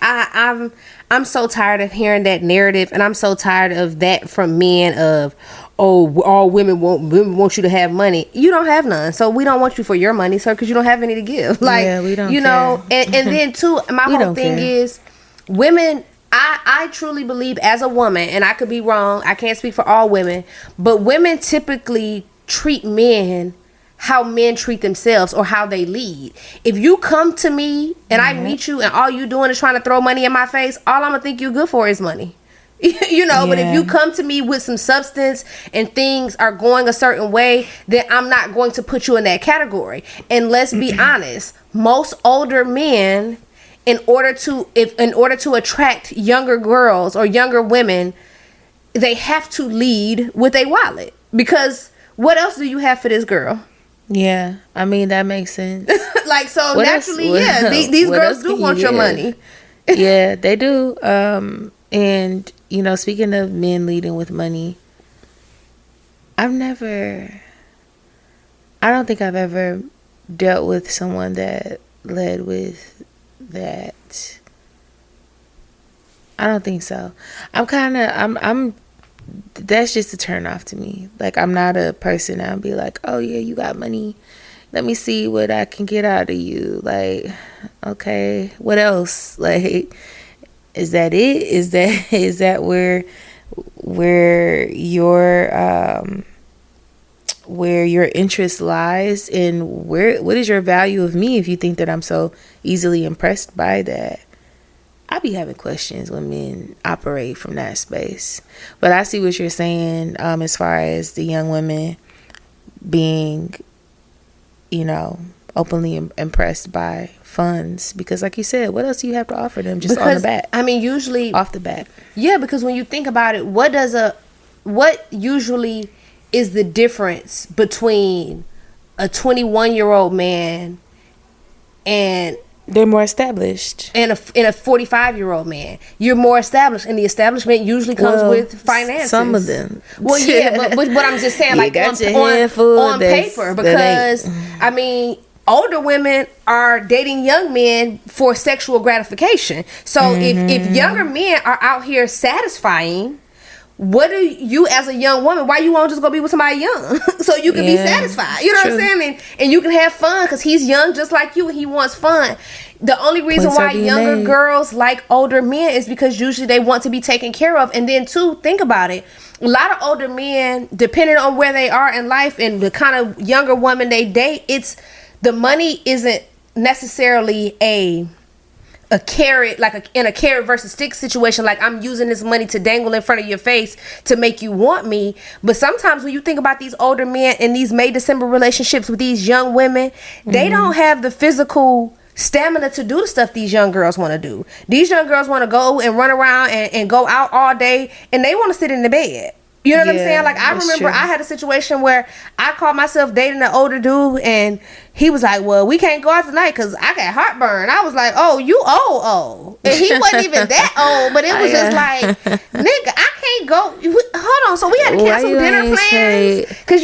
Speaker 2: I'm so tired of hearing that narrative, and I'm so tired of that from men of, oh, all women want you to have money. You don't have none, so we don't want you for your money, sir, because you don't have any to give. Like, yeah, we don't, you know, and then too, my whole thing is, women, I truly believe as a woman, and I could be wrong, I can't speak for all women, but women typically treat men how men treat themselves or how they lead. If you come to me and I meet you and all you doing is trying to throw money in my face, all I'm gonna think you good for is money. You know, but if you come to me with some substance and things are going a certain way, then I'm not going to put you in that category. And let's be honest, most older men, in order to attract younger girls or younger women, they have to lead with a wallet, because what else do you have for this girl?
Speaker 1: Yeah, I mean, that makes sense.
Speaker 2: Like, so what naturally, these girls do want your money.
Speaker 1: Yeah, they do. And, you know, speaking of men leading with money, I don't think I've ever dealt with someone that led with that. I don't think so. That's just a turn off to me. Like, I'm not a person that'll be like, oh yeah, you got money, let me see what I can get out of you. Like, okay, what else? Like, is that it? Is that where your where your interest lies, and what is your value of me if you think that I'm so easily impressed by that. I be having questions when men operate from that space. But I see what you're saying, as far as the young women being, openly impressed by funds, because like you said, what else do you have to offer them just on the bat?
Speaker 2: I mean, usually
Speaker 1: off the bat.
Speaker 2: Yeah, because when you think about it, what usually is the difference between a 21-year-old man and
Speaker 1: they're more established,
Speaker 2: and a 45-year-old man? You're more established, and the establishment usually comes with finances.
Speaker 1: Some of them.
Speaker 2: Well, yeah, but what I'm just saying, like on paper, because I mean, older women are dating young men for sexual gratification. So if younger men are out here satisfying, what do you, as a young woman, why you won't just go be with somebody young so you can be satisfied? You know what I'm saying? And you can have fun because he's young just like you and he wants fun. The only reason why younger girls like older men is because usually they want to be taken care of. And then too, think about it. A lot of older men, depending on where they are in life and the kind of younger woman they date, the money isn't necessarily a carrot, in a carrot versus stick situation, like I'm using this money to dangle in front of your face to make you want me. But sometimes when you think about these older men in these May December relationships with these young women, they don't have the physical stamina to do the stuff these young girls want to do. These young girls want to go and run around and go out all day, and they want to sit in the bed. You know what I'm saying? Like, I remember I had a situation where I caught myself dating an older dude, and he was like, well, we can't go out tonight because I got heartburn. I was like, oh, you old. And he wasn't even that old, but it was just like, nigga, I can't go. Hold on. So we had to cancel dinner plans because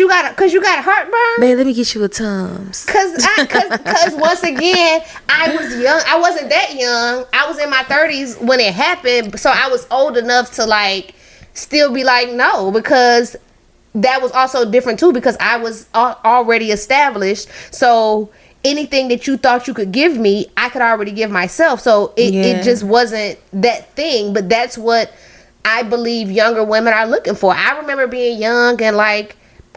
Speaker 2: you got heartburn?
Speaker 1: Man, let me get you a Tums.
Speaker 2: Because once again, I was young. I wasn't that young. I was in my 30s when it happened. So I was old enough to still be like, no, because that was also different too, because I was already established. So anything that you thought you could give me, I could already give myself. So it just wasn't that thing. But that's what I believe younger women are looking for. I remember being young and I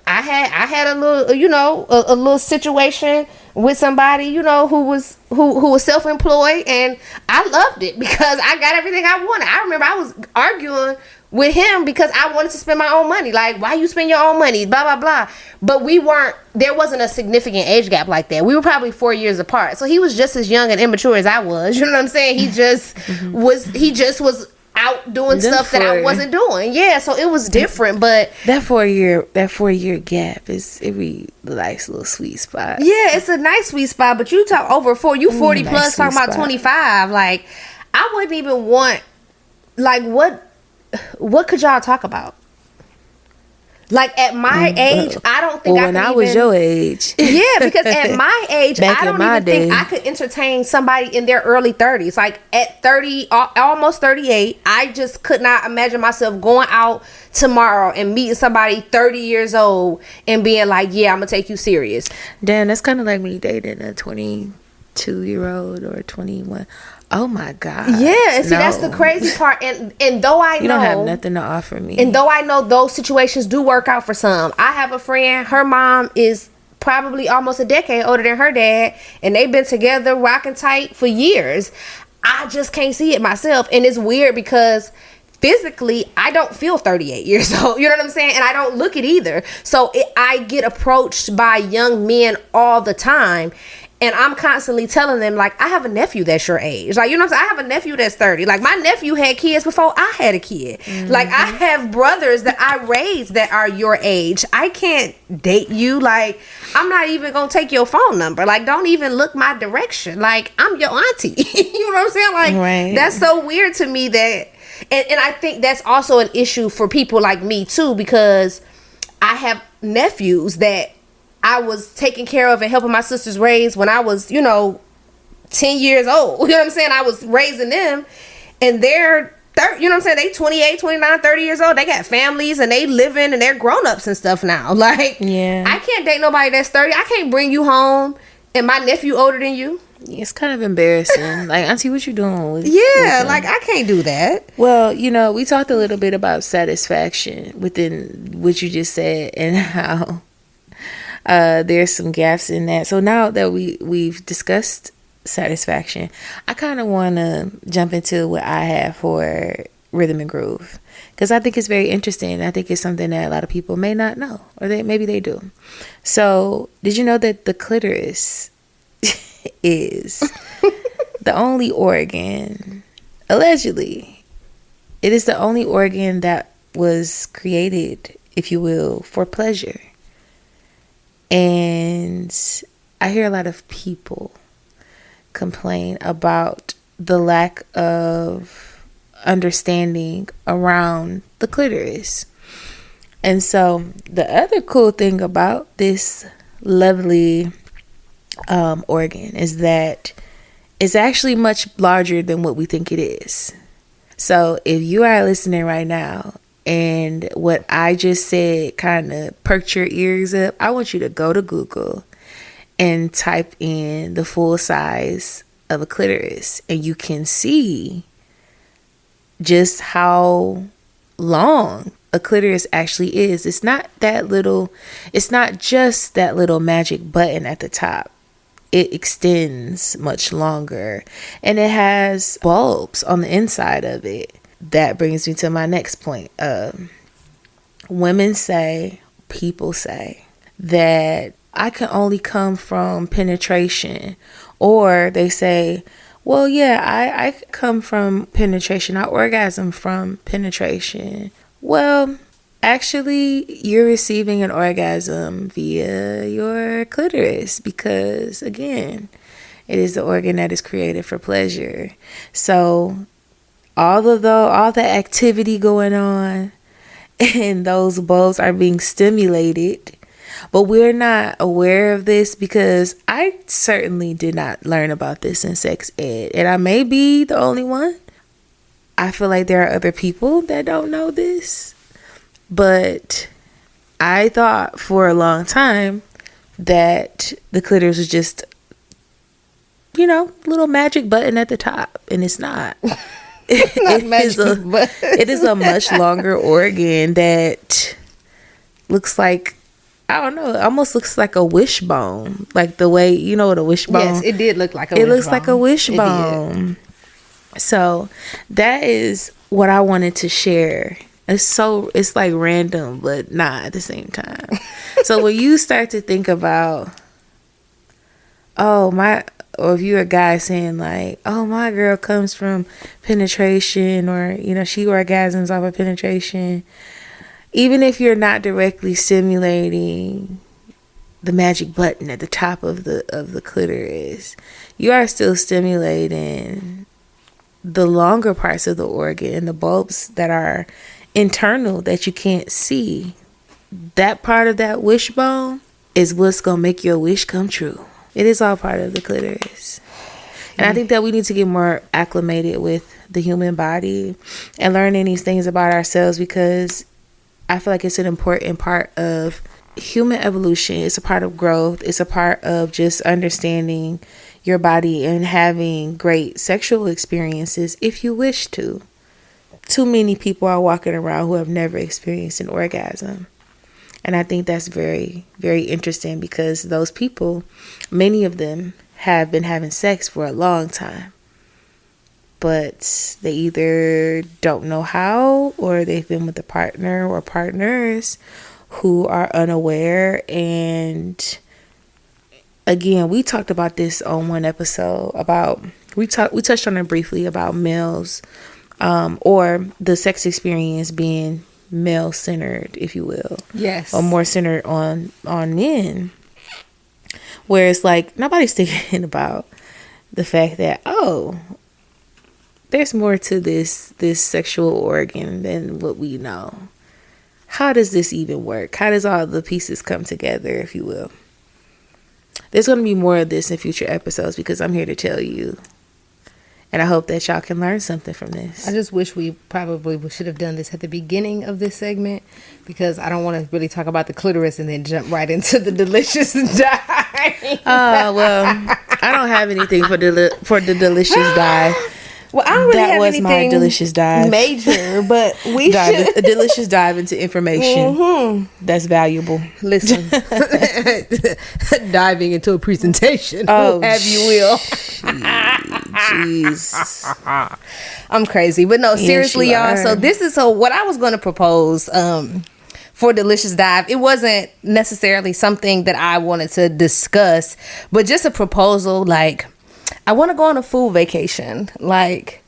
Speaker 2: had a little, a little situation with somebody, who was self-employed, and I loved it because I got everything I wanted. I remember I was arguing with him because I wanted to spend my own money. Like, why you spend your own money? Blah, blah, blah. But there wasn't a significant age gap like that. We were probably 4 years apart. So he was just as young and immature as I was. You know what I'm saying? He just was out doing stuff that I wasn't doing. Yeah, so it was different, but
Speaker 1: that 4 year gap is every nice little sweet spot.
Speaker 2: Yeah, it's a nice sweet spot, but you talk over 4, you 40 plus talking about 25. Like, I wouldn't even want, what could y'all talk about? Like, at my age, I don't think
Speaker 1: when I was your age.
Speaker 2: Yeah, because at my age, I don't even think I could entertain somebody in their early 30s. Like, at 30, almost 38, I just could not imagine myself going out tomorrow and meeting somebody 30 years old and being like, yeah, I'm going to take you serious.
Speaker 1: Damn, that's kind of like me dating a 22-year-old or 21. Oh my God.
Speaker 2: Yeah, see, that's the crazy part. And though I know
Speaker 1: you don't have nothing to offer me,
Speaker 2: and though I know those situations do work out for some, I have a friend, her mom is probably almost a decade older than her dad, and they've been together rocking tight for years. I just can't see it myself, and it's weird because physically I don't feel 38 years old. You know what I'm saying? And I don't look it either. So I get approached by young men all the time. And I'm constantly telling them, like, I have a nephew that's your age. Like, you know what I'm saying? I have a nephew that's 30. Like, my nephew had kids before I had a kid. Mm-hmm. Like, I have brothers that I raised that are your age. I can't date you. Like, I'm not even going to take your phone number. Like, don't even look my direction. Like, I'm your auntie. You know what I'm saying? Like, That's so weird to me that... And I think that's also an issue for people like me, too, because I have nephews that I was taking care of and helping my sisters raise when I was, 10 years old. You know what I'm saying? I was raising them, and they're 30, you know what I'm saying? They 28, 29, 30 years old. They got families and they living and they're grown-ups and stuff now. Like, yeah. I can't date nobody that's 30. I can't bring you home and my nephew older than you.
Speaker 1: It's kind of embarrassing. Like, auntie, what you doing with
Speaker 2: like, I can't do that.
Speaker 1: Well, we talked a little bit about satisfaction within what you just said and how there's some gaps in that. So now that we've discussed satisfaction, I kind of want to jump into what I have for rhythm and groove, because I think it's very interesting. I think it's something that a lot of people may not know, or maybe they do. So did you know that the clitoris is the only organ, allegedly, it is the only organ that was created, if you will, for pleasure? And I hear a lot of people complain about the lack of understanding around the clitoris. And so the other cool thing about this lovely organ is that it's actually much larger than what we think it is. So if you are listening right now and what I just said kind of perked your ears up, I want you to go to Google and type in the full size of a clitoris, and you can see just how long a clitoris actually is. It's not that little, it's not just that little magic button at the top. It extends much longer, and it has bulbs on the inside of it. That brings me to my next point. Women say, people say that I can only come from penetration, or they say, well, yeah, I come from penetration. I orgasm from penetration. Well, actually, you're receiving an orgasm via your clitoris, because, again, it is the organ that is created for pleasure. So, although all the activity going on and those bulbs are being stimulated, but we're not aware of this, because I certainly did not learn about this in sex ed, and I may be the only one. I feel like there are other people that don't know this, but I thought for a long time that the clitoris was just, little magic button at the top, and it's not. It is a much longer organ that looks like, I don't know, it almost looks like a wishbone. Like the way, what a wishbone.
Speaker 2: Yes, it did look like a wishbone.
Speaker 1: It looks like a wishbone. So that is what I wanted to share. It's like random, but not at the same time. So when you start to think about, or if you're a guy saying like, oh, my girl comes from penetration, or, she orgasms off of penetration, even if you're not directly stimulating the magic button at the top of the clitoris, you are still stimulating the longer parts of the organ, the bulbs that are internal that you can't see. That part of that wishbone is what's gonna make your wish come true. It is all part of the clitoris. And I think that we need to get more acclimated with the human body and learning these things about ourselves, because I feel like it's an important part of human evolution. It's a part of growth. It's a part of just understanding your body and having great sexual experiences if you wish to. Too many people are walking around who have never experienced an orgasm. And I think that's very, very interesting, because those people, many of them have been having sex for a long time, but they either don't know how, or they've been with a partner or partners who are unaware. And again, we talked about this on one episode about, we touched on it briefly about males, or the sex experience being male centered, if you will.
Speaker 2: Yes.
Speaker 1: Or more centered on men, where it's like nobody's thinking about the fact that, there's more to this sexual organ than what we know. How does this even work? How does all the pieces come together, if you will? There's going to be more of this in future episodes, because I'm here to tell you. And I hope that y'all can learn something from this.
Speaker 2: I just wish we probably should have done this at the beginning of this segment, because I don't want to really talk about the clitoris and then jump right into the delicious die.
Speaker 1: Well, I don't have anything for the delicious die.
Speaker 2: Well, I don't really
Speaker 1: That
Speaker 2: have
Speaker 1: was my
Speaker 2: anything
Speaker 1: delicious dive.
Speaker 2: major, but we
Speaker 1: Dive,
Speaker 2: should.
Speaker 1: a delicious dive into information that's valuable.
Speaker 2: Listen, diving into a presentation.
Speaker 1: Oh,
Speaker 2: Have you will.
Speaker 1: Jeez.
Speaker 2: I'm crazy, but no,
Speaker 1: Yes,
Speaker 2: seriously,
Speaker 1: you
Speaker 2: y'all.
Speaker 1: are.
Speaker 2: So this is what I was going to propose for delicious dive. It wasn't necessarily something that I wanted to discuss, but just a proposal. Like, I want to go on a food vacation. Like,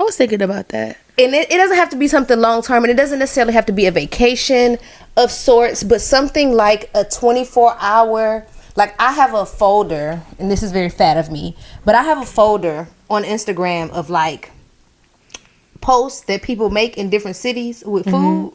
Speaker 1: I was thinking about that.
Speaker 2: and it doesn't have to be something long term, and it doesn't necessarily have to be a vacation of sorts, but something like a 24-hour. Like, I have a folder, and this is very fat of me, but I have a folder on Instagram of like posts that people make in different cities with food,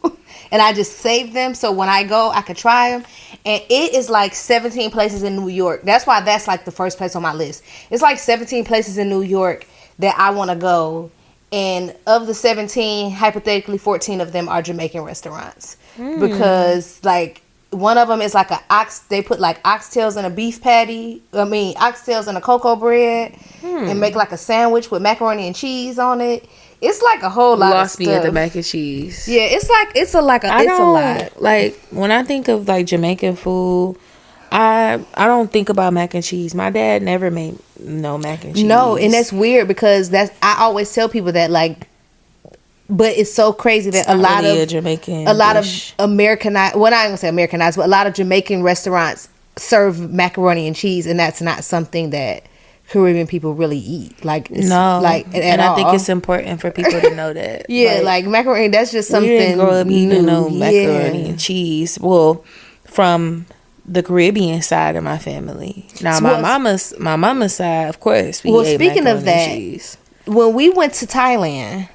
Speaker 2: and I just save them so when I go I could try them. And it is like 17 places in New York. That's why that's like the first place on my list. It's like 17 places in New York that I want to go. And of the 17, hypothetically 14 of them are Jamaican restaurants. Because like one of them is like they put like oxtails in a beef patty. Oxtails in a cocoa bread and make like a sandwich with macaroni and cheese on it. It's like a whole lot of stuff.
Speaker 1: Lost me at the mac and cheese.
Speaker 2: Yeah, it's a lot.
Speaker 1: Like, when I think of like Jamaican food, I don't think about mac and cheese. My dad never made no mac and cheese.
Speaker 2: No, and that's weird because I always tell people that, like, but it's so crazy that
Speaker 1: a lot of Jamaican,
Speaker 2: a lot of Americanized. Well, I ain't gonna say Americanized, but a lot of Jamaican restaurants serve macaroni and cheese, and that's not something that Caribbean people really eat. Like,
Speaker 1: no, and I think
Speaker 2: all.
Speaker 1: it's important for people to know that.
Speaker 2: Yeah, like macaroni. That's just something.
Speaker 1: We didn't grow up eating no
Speaker 2: new.
Speaker 1: macaroni and cheese. Well, from the Caribbean side of my family. Now, my mama's side, of course, we ate
Speaker 2: speaking
Speaker 1: macaroni
Speaker 2: of that,
Speaker 1: and cheese.
Speaker 2: When we went to Thailand,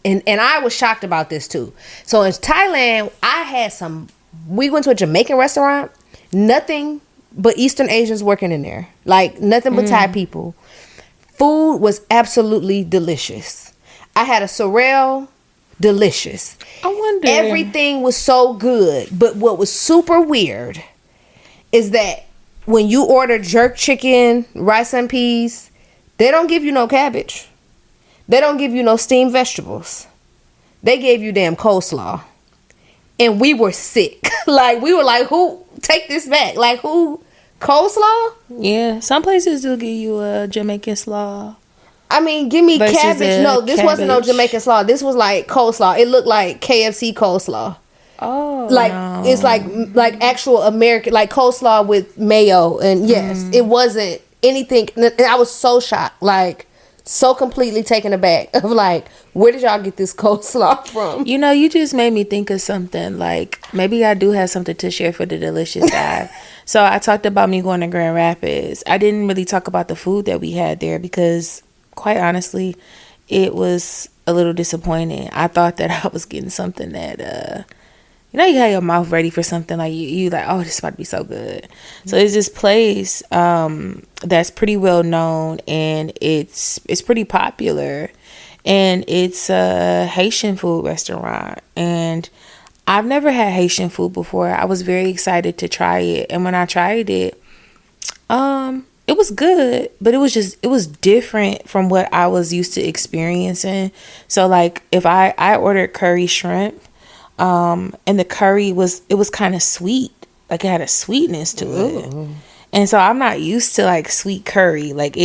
Speaker 2: and I was shocked about this too. So in Thailand, we went to a Jamaican restaurant, nothing but Eastern Asians working in there. Like, nothing but Thai people. Food was absolutely delicious. I had a sorrel, delicious.
Speaker 1: I wonder.
Speaker 2: Everything was so good. But what was super weird is that when you order jerk chicken, rice and peas, they don't give you no cabbage. They don't give you no steamed vegetables. They gave you damn coleslaw. And we were sick. Like, we were like, who? Take this back. Like, who? Coleslaw?
Speaker 1: Yeah, some places do give you a Jamaican slaw.
Speaker 2: I mean, give me
Speaker 1: Versus
Speaker 2: cabbage. No, this wasn't no
Speaker 1: cabbage.
Speaker 2: Jamaican slaw. This was like coleslaw. It looked like KFC coleslaw.
Speaker 1: Oh,
Speaker 2: Like,
Speaker 1: no.
Speaker 2: it's like actual American, like coleslaw with mayo. And yes, it wasn't anything. And I was so shocked. Like, so completely taken aback of like, where did y'all get this coleslaw from?
Speaker 1: You know, you just made me think of something. Like, maybe I do have something to share for the delicious dive. So I talked about me going to Grand Rapids. I didn't really talk about the food that we had there because, quite honestly, it was a little disappointing. I thought that I was getting something that, you know, you have your mouth ready for something like you like, oh, this is about to be so good. So it's this place that's pretty well known, and it's pretty popular, and it's a Haitian food restaurant. And I've never had Haitian food before. I was very excited to try it, and when I tried it, it was good, but it was different from what I was used to experiencing. So like, if I ordered curry shrimp, and the curry was kind of sweet, like it had a sweetness to it, and so I'm not used to like sweet curry. Like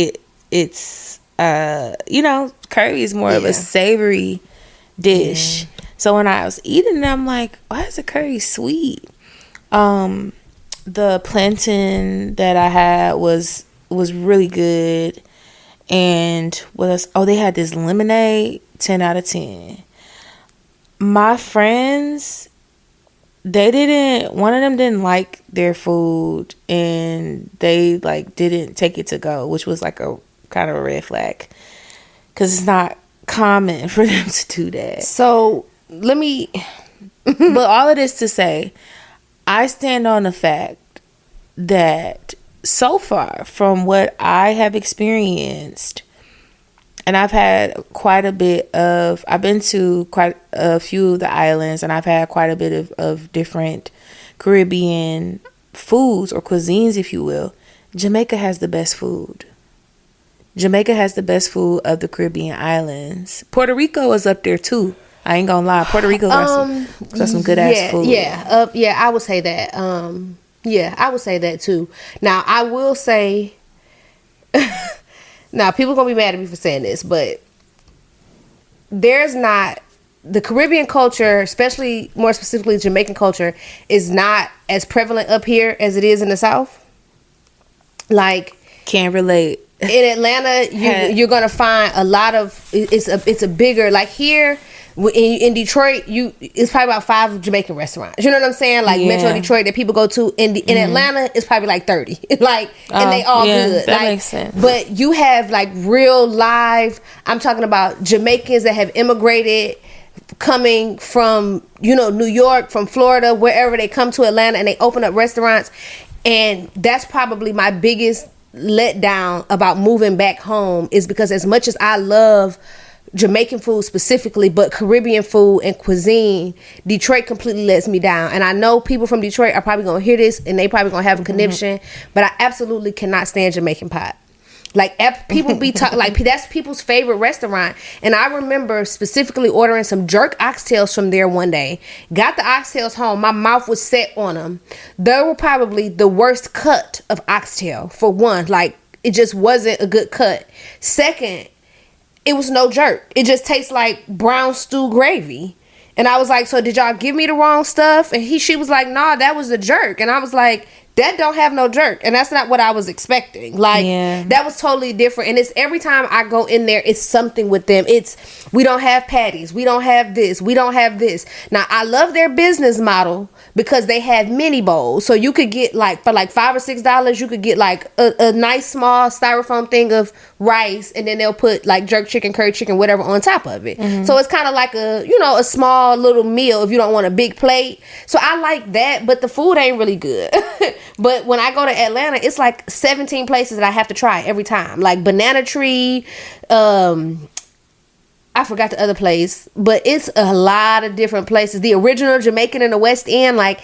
Speaker 1: it's you know, curry is more of a savory dish. So when I was eating it, I'm like, why is the curry sweet? The plantain that I had was really good. And what else? Oh, they had this lemonade, 10 out of 10. My friends, one of them didn't like their food, and they like didn't take it to go, which was like a kind of a red flag, because it's not common for them to do that.
Speaker 2: So
Speaker 1: But all of this to say, I stand on the fact that so far from what I have experienced, and I've had I've been to quite a few of the islands, and I've had quite a bit of different Caribbean foods or cuisines, if you will. Jamaica has the best food. Jamaica has the best food of the Caribbean islands. Puerto Rico is up there too. I ain't gonna lie. Puerto Rico got some good ass food.
Speaker 2: Yeah, I would say that. Yeah, I would say that too. Now, I will say, now people gonna be mad at me for saying this, but there's not, the Caribbean culture, especially more specifically Jamaican culture, is not as prevalent up here as it is in the South. Like,
Speaker 1: can't relate.
Speaker 2: In Atlanta, you're gonna find a lot of, it's a bigger, like here in Detroit, it's probably about 5 Jamaican restaurants. You know what I'm saying? Like Metro Detroit that people go to. In Atlanta, it's probably like 30. Like, and they all good.
Speaker 1: That
Speaker 2: like,
Speaker 1: makes sense.
Speaker 2: But you have like real live, I'm talking about Jamaicans that have immigrated, coming from, New York, from Florida, wherever, they come to Atlanta and they open up restaurants. And that's probably my biggest letdown about moving back home, is because as much as I love Jamaican food specifically, but Caribbean food and cuisine, Detroit completely lets me down. And I know people from Detroit are probably gonna hear this and they probably gonna have a conniption, but I absolutely cannot stand Jamaican pot. Like, people be talking, like, that's people's favorite restaurant. And I remember specifically ordering some jerk oxtails from there one day. Got the oxtails home. My mouth was set on them. They were probably the worst cut of oxtail, for one. Like, it just wasn't a good cut. Second, it was no jerk. It just tastes like brown stew gravy. And I was like, so did y'all give me the wrong stuff? And she was like, nah, that was a jerk. And I was like, that don't have no jerk. And that's not what I was expecting. Like, that was totally different. And it's every time I go in there, it's something with them. It's, we don't have patties. We don't have this. We don't have this. Now, I love their business model because they have mini bowls. So you could get, like, for like $5 or $6, you could get like a nice small styrofoam thing of rice. And then they'll put like jerk chicken, curry chicken, whatever on top of it. So it's kind of like a small little meal if you don't want a big plate. So I like that, but the food ain't really good. But when I go to Atlanta, it's like 17 places that I have to try every time. Like Banana Tree, I forgot the other place, but it's a lot of different places. The original Jamaican in the West End, like,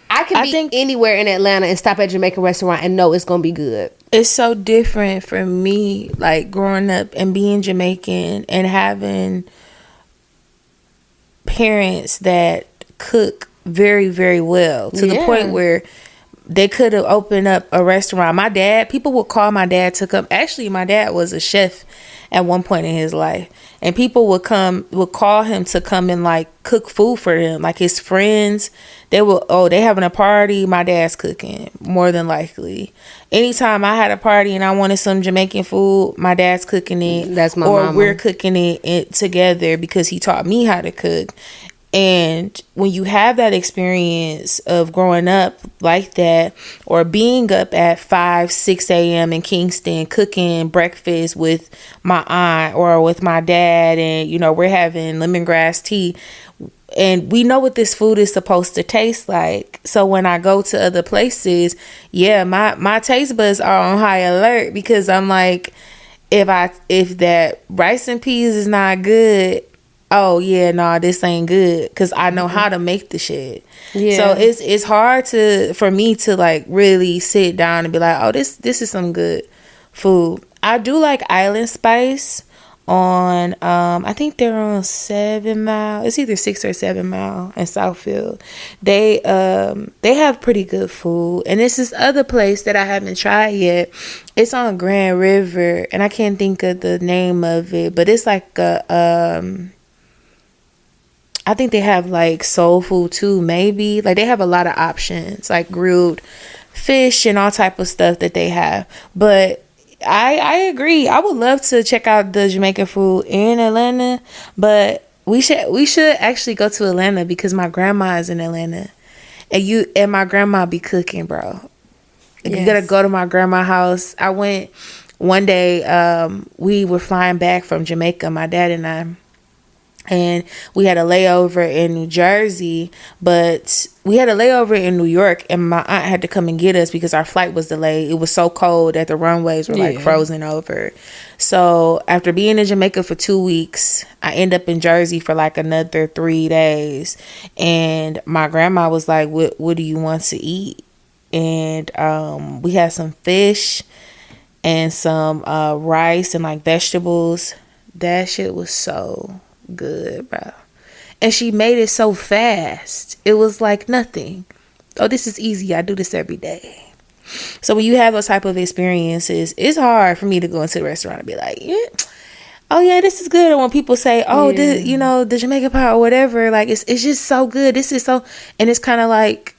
Speaker 2: I can be anywhere in Atlanta and stop at a Jamaican restaurant and know it's gonna be good.
Speaker 1: It's so different for me, like, growing up and being Jamaican and having parents that cook very, very well, to the point where they could have opened up a restaurant. My dad, people would call my dad to come. Actually, my dad was a chef at one point in his life, and people would call him to come and like cook food for them. Like his friends, they having a party, my dad's cooking, more than likely. Anytime I had a party and I wanted some Jamaican food, my dad's cooking it.
Speaker 2: That's my mama.
Speaker 1: We're cooking it together because he taught me how to cook. And when you have that experience of growing up like that, or being up at 5-6 a.m. in Kingston cooking breakfast with my aunt or with my dad, and we're having lemongrass tea, and we know what this food is supposed to taste like. So when I go to other places, my taste buds are on high alert, because I'm like, if that rice and peas is not good, oh yeah, no, this ain't good, because I know how to make the shit. So it's hard for me to like really sit down and be like, oh, this is some good food. I do like Island Spice on I think they're on 7 Mile. It's either 6 or 7 Mile in Southfield. They have pretty good food. And it's this other place that I haven't tried yet. It's on Grand River, and I can't think of the name of it, but it's like I think they have like Soulful too, maybe. Like, they have a lot of options, like grilled fish and all type of stuff that they have. But I agree. I would love to check out the Jamaican food in Atlanta, but we should actually go to Atlanta, because my grandma is in Atlanta, and my grandma be cooking, bro. Like, you gotta go to my grandma's house. I went one day. We were flying back from Jamaica, my dad and I. And we had a layover in New Jersey, but we had a layover in New York, and my aunt had to come and get us because our flight was delayed. It was so cold that the runways were like frozen over. So after being in Jamaica for 2 weeks, I end up in Jersey for like another 3 days. And my grandma was like, what do you want to eat? And we had some fish and some rice and like vegetables. That shit was so good, bro. And she made it so fast. It was like nothing. Oh, this is easy. I do this every day. So when you have those type of experiences, it's hard for me to go into the restaurant and be like, yeah, oh yeah, this is good. Or when people say, oh, this, you know, the Jamaican pie or whatever, like it's just so good. This is so, and it's kind of like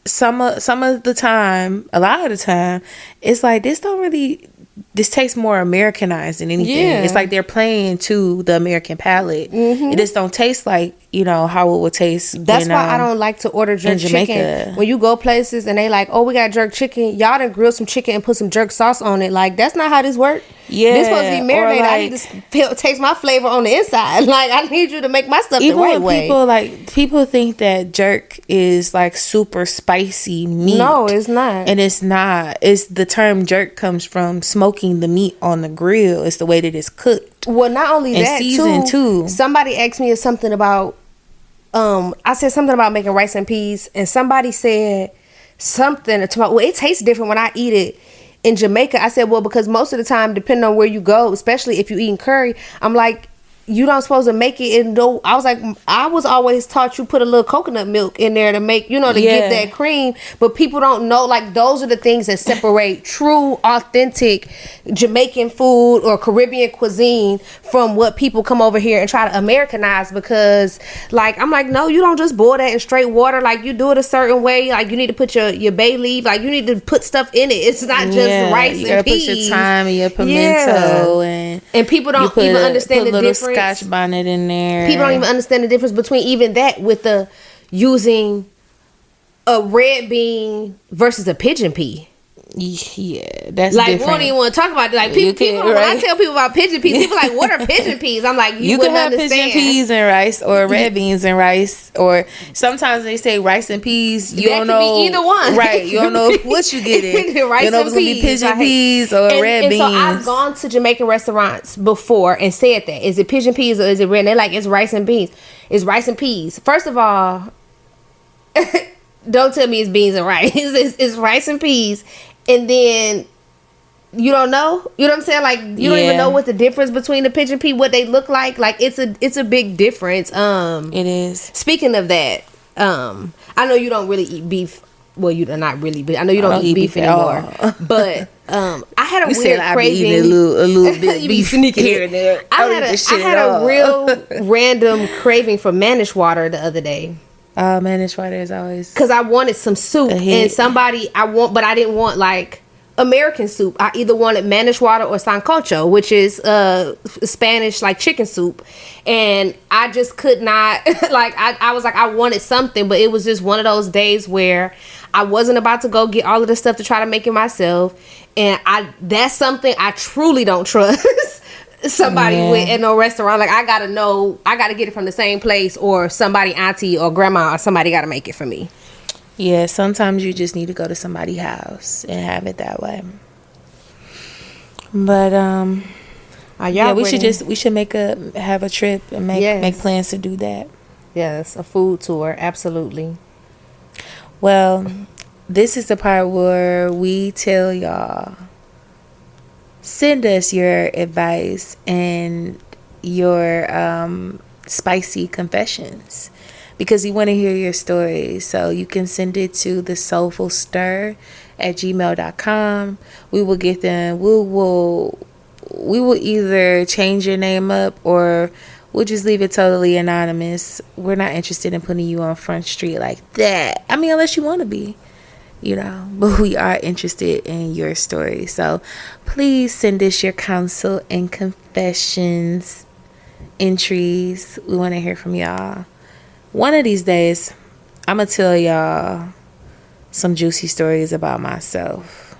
Speaker 1: some of the time, a lot of the time, it's like this tastes more Americanized than anything.
Speaker 2: Yeah.
Speaker 1: It's like they're playing to the American palate. It just don't taste like, you know, how it would taste.
Speaker 2: That's why I don't like to order jerk chicken. When you go places and they like, oh, we got jerk chicken. Y'all done grill some chicken and put some jerk sauce on it. Like, that's not how this works.
Speaker 1: Yeah.
Speaker 2: This supposed to be marinated.
Speaker 1: Like,
Speaker 2: I need to taste my flavor on the inside. Like, I need you to make my stuff the right way.
Speaker 1: People think that jerk is like super spicy meat.
Speaker 2: No, it's not.
Speaker 1: And it's not. It's the term jerk comes from smoking the meat on the grill. It's the way that it's cooked.
Speaker 2: Well, not only
Speaker 1: and
Speaker 2: that,
Speaker 1: seasoned too.
Speaker 2: Somebody asked me something about I said something about making rice and peas, and somebody said something about, well, it tastes different when I eat it in Jamaica. I said, well, because most of the time, depending on where you go, especially if you're eating curry, I'm like, you don't supposed to make it in no. I was like, I was always taught you put a little coconut milk in there to make, you know, to get that cream. But people don't know, like, those are the things that separate true, authentic Jamaican food or Caribbean cuisine from what people come over here and try to Americanize. Because, like, I'm like, no, you don't just boil that in straight water. Like, you do it a certain way. Like, you need to put your bay leaf. Like, you need to put stuff in it. It's not just rice and peas.
Speaker 1: You gotta put your thyme and your pimento
Speaker 2: and people don't even understand the difference.
Speaker 1: Scotch bonnet in there.
Speaker 2: People don't even understand the difference between even that with the using a red bean versus a pigeon pea.
Speaker 1: Yeah, that's
Speaker 2: like
Speaker 1: different.
Speaker 2: We don't even want to talk about it. Like people when I tell people about pigeon peas, people are like, what are pigeon peas? I'm like, you
Speaker 1: can have
Speaker 2: understand.
Speaker 1: pigeon peas and rice, or red beans and rice, or sometimes they say rice and peas. You don't know,
Speaker 2: be either one,
Speaker 1: right? You don't know what you get in.
Speaker 2: Rice
Speaker 1: you don't know if it's gonna be pigeon peas or red beans.
Speaker 2: So I've gone to Jamaican restaurants before and said that, is it pigeon peas or is it red? And they're like, it's rice and beans. It's rice and peas. First of all, don't tell me it's beans and rice. It's rice and peas. And then you don't know, you know what I'm saying? Like, you don't even know what the difference between the pigeon pea, what they look like. Like, it's a big difference.
Speaker 1: It is.
Speaker 2: Speaking of that, I know you don't really eat beef. Well, you're not really, but I know you don't eat beef anymore. But I had a weird craving.
Speaker 1: A little bit beef
Speaker 2: here and there. I had a real random craving for Manish water the other day.
Speaker 1: Manish water is always,
Speaker 2: because I wanted some soup, and but I didn't want like American soup. I either wanted Manish water or sancocho, which is Spanish like chicken soup, and I just could not like I was like, I wanted something, but it was just one of those days where I wasn't about to go get all of the stuff to try to make it myself, and that's something I truly don't trust somebody with at no restaurant. Like, I gotta get it from the same place, or somebody, auntie or grandma, or somebody gotta make it for me.
Speaker 1: Yeah, sometimes you just need to go to somebody's house and have it that way. But we should have a trip and make plans to do that.
Speaker 2: Yes, a food tour, absolutely.
Speaker 1: Well, this is the part where we tell y'all, send us your advice and your spicy confessions, because we want to hear your stories. So you can send it to thesoulfulstir at gmail.com. We will get them. We will either change your name up, or we'll just leave it totally anonymous. We're not interested in putting you on Front Street like that. I mean, unless you want to be, you know, but we are interested in your story. So please send us your counsel and confessions entries. We want to hear from y'all. One of these days, I'm gonna tell y'all some juicy stories about myself.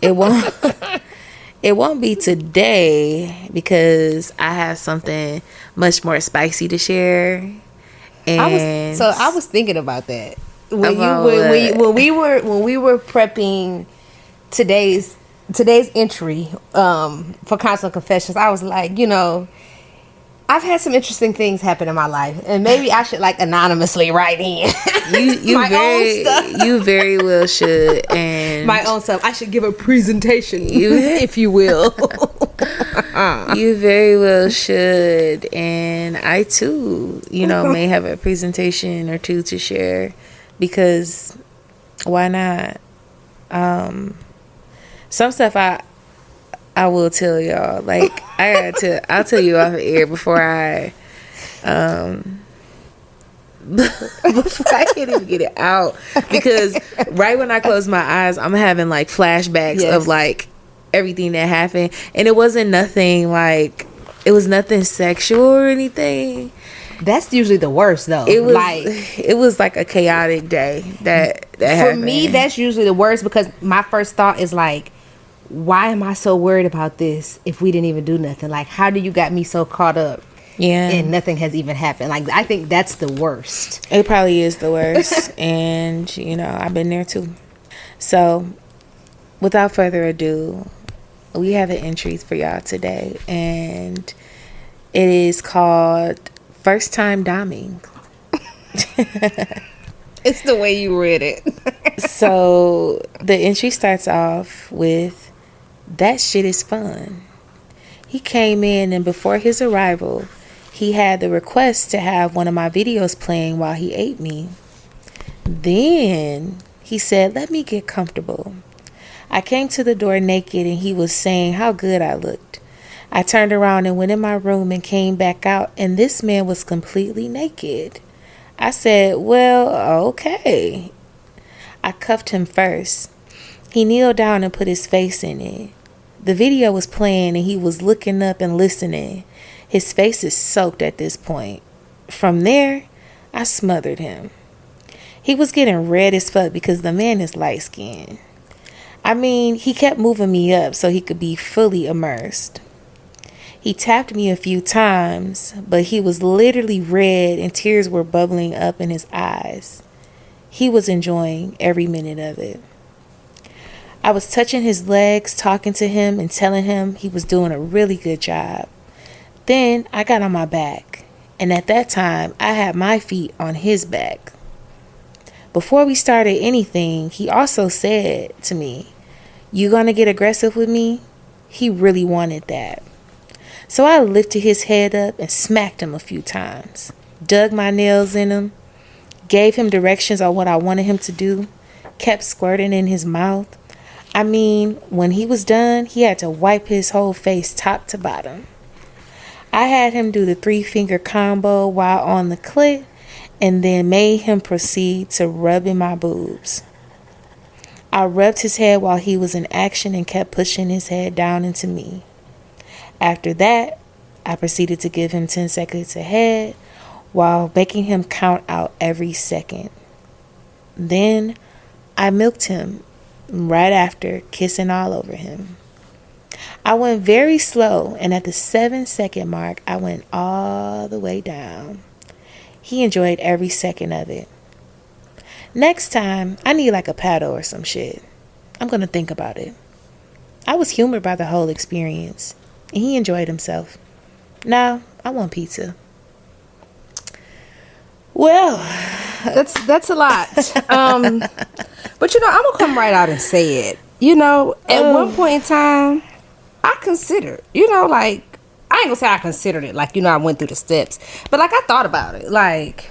Speaker 1: It won't be today, because I have something much more spicy to share. And
Speaker 2: I was thinking about that when we were prepping today's entry for Counsel and Confessions. I was like, you know, I've had some interesting things happen in my life, and maybe I should like anonymously write in
Speaker 1: You very well should, and
Speaker 2: my own stuff. I should give a presentation, if you will.
Speaker 1: You very well should, and I too, may have a presentation or two to share, because why not? Some stuff I will tell y'all. Like I'll tell you off the air before I can't even get it out, because right when I close my eyes, I'm having like flashbacks of like everything that happened, and it was nothing sexual or anything.
Speaker 2: That's usually the worst, though.
Speaker 1: It was like a chaotic day that happened.
Speaker 2: For me, that's usually the worst, because my first thought is like, why am I so worried about this if we didn't even do nothing? Like, how do you got me so caught up? Yeah. And nothing has even happened. Like, I think that's the worst.
Speaker 1: It probably is the worst. And, I've been there too. So, without further ado, we have an entry for y'all today. And it is called First Time Doming.
Speaker 2: It's the way you read it.
Speaker 1: So, the entry starts off with, "That shit is fun." He came in, and before his arrival, he had the request to have one of my videos playing while he ate me. Then he said, "Let me get comfortable." I came to the door naked, and he was saying how good I looked. I turned around and went in my room and came back out, and this man was completely naked. I said, "Well, okay." I cuffed him first. He kneeled down and put his face in it. The video was playing, and he was looking up and listening. His face is soaked at this point. From there, I smothered him. He was getting red as fuck because the man is light skinned. I mean, he kept moving me up so he could be fully immersed. He tapped me a few times, but he was literally red and tears were bubbling up in his eyes. He was enjoying every minute of it. I was touching his legs, talking to him, and telling him he was doing a really good job. Then I got on my back, and at that time, I had my feet on his back. Before we started anything, he also said to me, "You gonna get aggressive with me?" He really wanted that. So I lifted his head up and smacked him a few times, dug my nails in him, gave him directions on what I wanted him to do, kept squirting in his mouth. I mean, when he was done, he had to wipe his whole face top to bottom. I had him do the 3-finger combo while on the clit, and then made him proceed to rubbing my boobs. I rubbed his head while he was in action and kept pushing his head down into me. After that, I proceeded to give him 10 seconds ahead while making him count out every second. Then I milked him right after, kissing all over him. I went very slow, and at the 7-second mark, I went all the way down. He enjoyed every second of it. Next time, I need like a paddle or some shit. I'm going to think about it. I was humored by the whole experience, and he enjoyed himself. Now, I want pizza. Well,
Speaker 2: that's a lot. But I'm gonna come right out and say it. At one point in time, I considered, like, I ain't gonna say I considered it, like, I went through the steps, but like I thought about it, like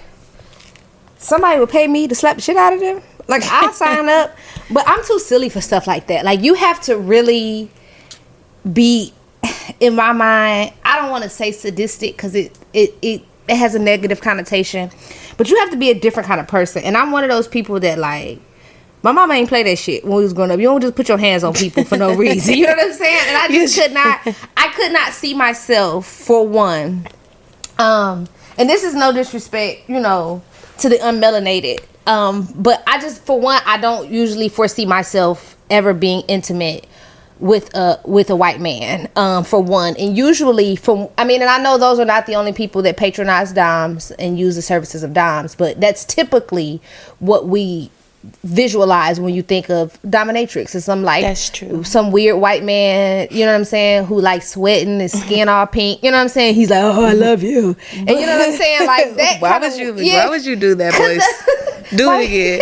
Speaker 2: somebody would pay me to slap the shit out of them. Like, I'll sign up, but I'm too silly for stuff like that. Like, you have to really be, in my mind, I don't want to say sadistic because it has a negative connotation, but you have to be a different kind of person. And I'm one of those people that, like, my mama ain't play that shit when we was growing up. You don't just put your hands on people for no reason. You know what I'm saying? And I just could not see myself, for one. And this is no disrespect, to the unmelanated. But I just, for one, I don't usually foresee myself ever being intimate with a white man, for one. And usually and I know those are not the only people that patronize doms and use the services of doms, but that's typically what we visualize when you think of dominatrix. It's some like
Speaker 1: That's true.
Speaker 2: some weird white man, you know what I'm saying, who like sweating, his skin all pink, you know what I'm saying, he's like, oh, I love you, and you know what I'm saying, like that.
Speaker 1: Why would you do that voice? Do it again.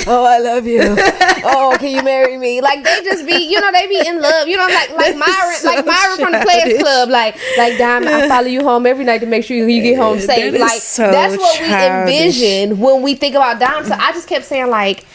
Speaker 2: Oh, I love you. Oh, can you marry me? Like they just be, you know, they be in love, you know, like Myra,
Speaker 1: so
Speaker 2: like Myra from the Players Club, like Diamond, I follow you home every night to make sure you get home safe. Like
Speaker 1: so
Speaker 2: that's what we
Speaker 1: childish.
Speaker 2: envision when we think about Diamond. So I just kept saying like,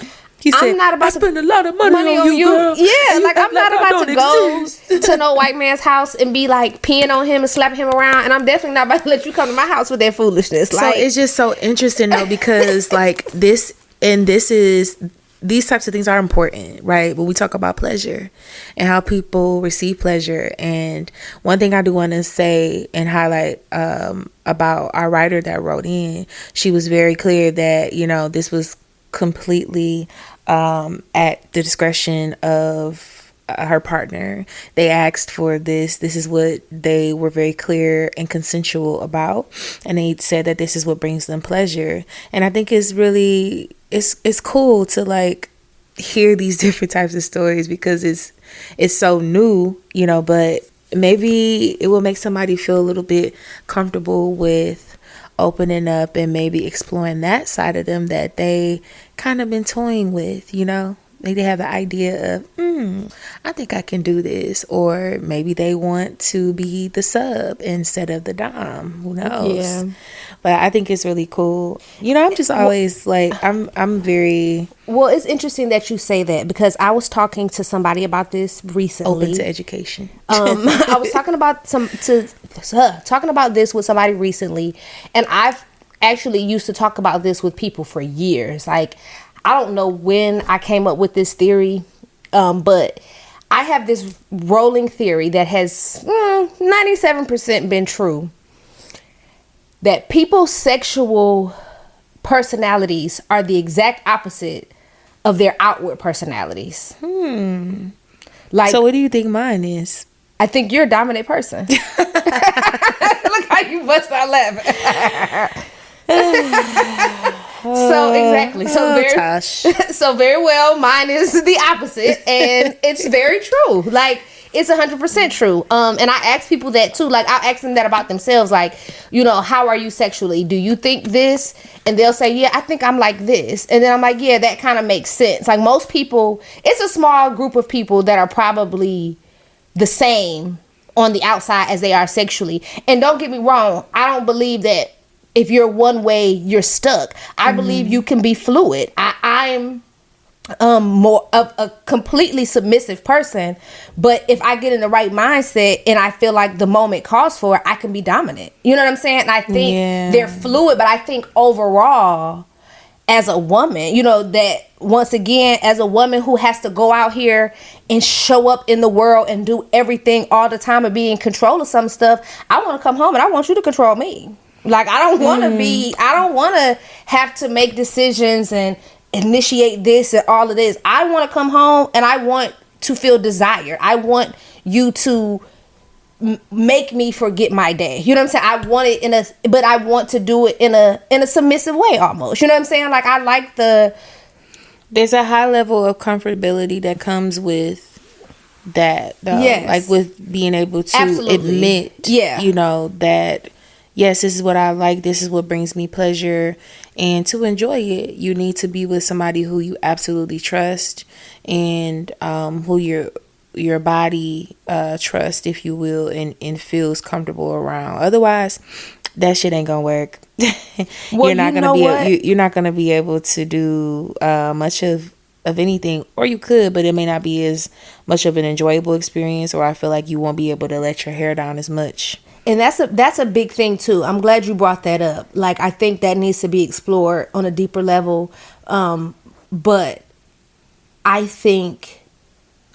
Speaker 1: He said,
Speaker 2: I'm not about
Speaker 1: I spend a lot of money on you, girl.
Speaker 2: Yeah,
Speaker 1: And
Speaker 2: like
Speaker 1: you
Speaker 2: I'm not
Speaker 1: act
Speaker 2: about
Speaker 1: I
Speaker 2: to
Speaker 1: don't
Speaker 2: go
Speaker 1: exist.
Speaker 2: to no white man's house and be like peeing on him and slapping him around, and I'm definitely not about to let you come to my house with that foolishness.
Speaker 1: So
Speaker 2: Like
Speaker 1: it's just so interesting though, because like this is these types of things are important, right? When we talk about pleasure and how people receive pleasure. And one thing I do want to say and highlight about our writer that wrote in, she was very clear that, you know, this was completely at the discretion of her partner. They asked for this is what they were very clear and consensual about, and they said that this is what brings them pleasure. And I think it's really it's cool to like hear these different types of stories, because it's so new, you know, but maybe it will make somebody feel a little bit comfortable with opening up and maybe exploring that side of them that they kind of been toying with, you know. Maybe they have the idea of, I think I can do this. Or maybe they want to be the sub instead of the dom. Who knows?
Speaker 2: Yeah.
Speaker 1: But I think it's really cool. You know, I'm just always like, I'm very
Speaker 2: well, it's interesting that you say that, because I was talking to somebody about this recently.
Speaker 1: open to education.
Speaker 2: I was talking about talking about this with somebody recently, and I've actually used to talk about this with people for years. Like, I don't know when I came up with this theory, but I have this rolling theory that has 97% been true, that people's sexual personalities are the exact opposite of their outward personalities. Like,
Speaker 1: So what do you think mine is?
Speaker 2: I think you're a dominant person. Look how you bust out laughing. So exactly.
Speaker 1: Tash.
Speaker 2: So very well, mine is the opposite, and it's very true. Like, it's 100% true. And I ask people that too. Like, I'll ask them that about themselves. Like, you know, how are you sexually? Do you think this? And they'll say, yeah, I think I'm like this. And then I'm like, yeah, that kind of makes sense. Like, most people, it's a small group of people that are probably the same on the outside as they are sexually. And don't get me wrong, I don't believe that if you're one way, you're stuck. I believe you can be fluid. I'm more of a completely submissive person, but if I get in the right mindset and I feel like the moment calls for it, I can be dominant. You know what I'm saying? And I think they're fluid, but I think overall, as a woman, you know, that once again, as a woman who has to go out here and show up in the world and do everything all the time and be in control of some stuff, I want to come home and I want you to control me. Like, I don't want to have to make decisions and initiate this and all of this. I want to come home and I want to feel desire. I want you to make me forget my day. You know what I'm saying? But I want to do it in a submissive way almost. You know what I'm saying? Like, I like there's a high level of comfortability that comes with that, though.
Speaker 1: Yes. Like, with being able to admit, you know, that yes, this is what I like, this is what brings me pleasure, and to enjoy it, you need to be with somebody who you absolutely trust, and who your body trust, if you will, and feels comfortable around. Otherwise, that shit ain't gonna work.
Speaker 2: Well,
Speaker 1: you're not gonna be able to do much of anything, or you could, but it may not be as much of an enjoyable experience, or I feel like you won't be able to let your hair down as much.
Speaker 2: And that's a big thing too. I'm glad you brought that up. Like, I think that needs to be explored on a deeper level. But I think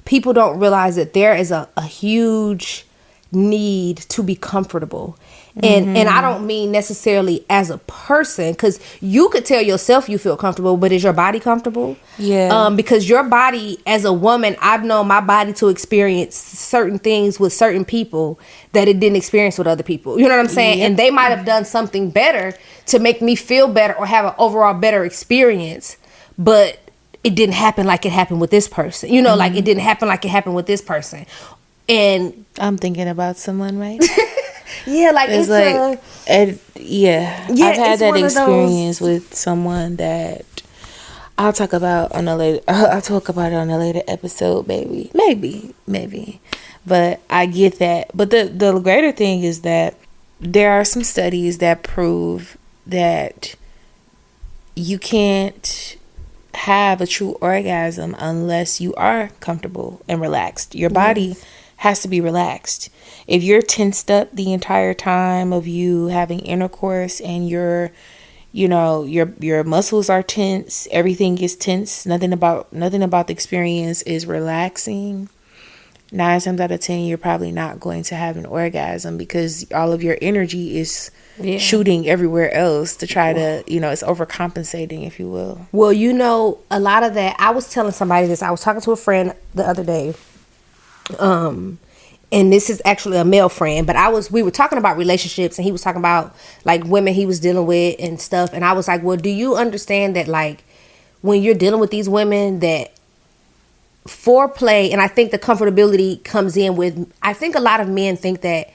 Speaker 2: people don't realize that there is a huge need to be comfortable. And I don't mean necessarily as a person, because you could tell yourself you feel comfortable, but is your body comfortable?
Speaker 1: Yeah.
Speaker 2: Because your body, as a woman, I've known my body to experience certain things with certain people that it didn't experience with other people. You know what I'm saying? Yep. And they might have done something better to make me feel better or have an overall better experience. But it didn't happen like it happened with this person. You know, like it didn't happen like it happened with this person. And
Speaker 1: I'm thinking about someone right
Speaker 2: yeah, like it's
Speaker 1: like,
Speaker 2: yeah,
Speaker 1: I've had
Speaker 2: it's
Speaker 1: that
Speaker 2: one of
Speaker 1: experience
Speaker 2: those-
Speaker 1: with someone that I'll talk about on a later. I'll talk about it on a later episode, baby. Maybe, but I get that. But the greater thing is that there are some studies that prove that you can't have a true orgasm unless you are comfortable and relaxed. Your body has to be relaxed. If you're tensed up the entire time of you having intercourse and your muscles are tense, everything is tense, nothing about the experience is relaxing, 9 times out of 10 you're probably not going to have an orgasm because all of your energy is shooting everywhere else to try to, it's overcompensating, if you will.
Speaker 2: Well, a lot of that, I was telling somebody this. I was talking to a friend the other day. And this is actually a male friend, but we were talking about relationships, and he was talking about like women he was dealing with and stuff. And I was like, well, do you understand that like when you're dealing with these women that foreplay, and I think the comfortability comes in with, I think a lot of men think that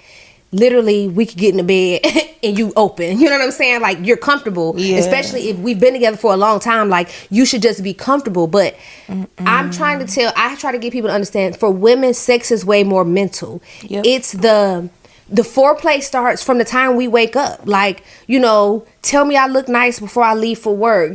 Speaker 2: literally we could get in the bed and you open, you know what I'm saying? Like you're comfortable, especially if we've been together for a long time, like you should just be comfortable. But I try to get people to understand, for women, sex is way more mental. It's the foreplay starts from the time we wake up. Like, tell me I look nice before I leave for work.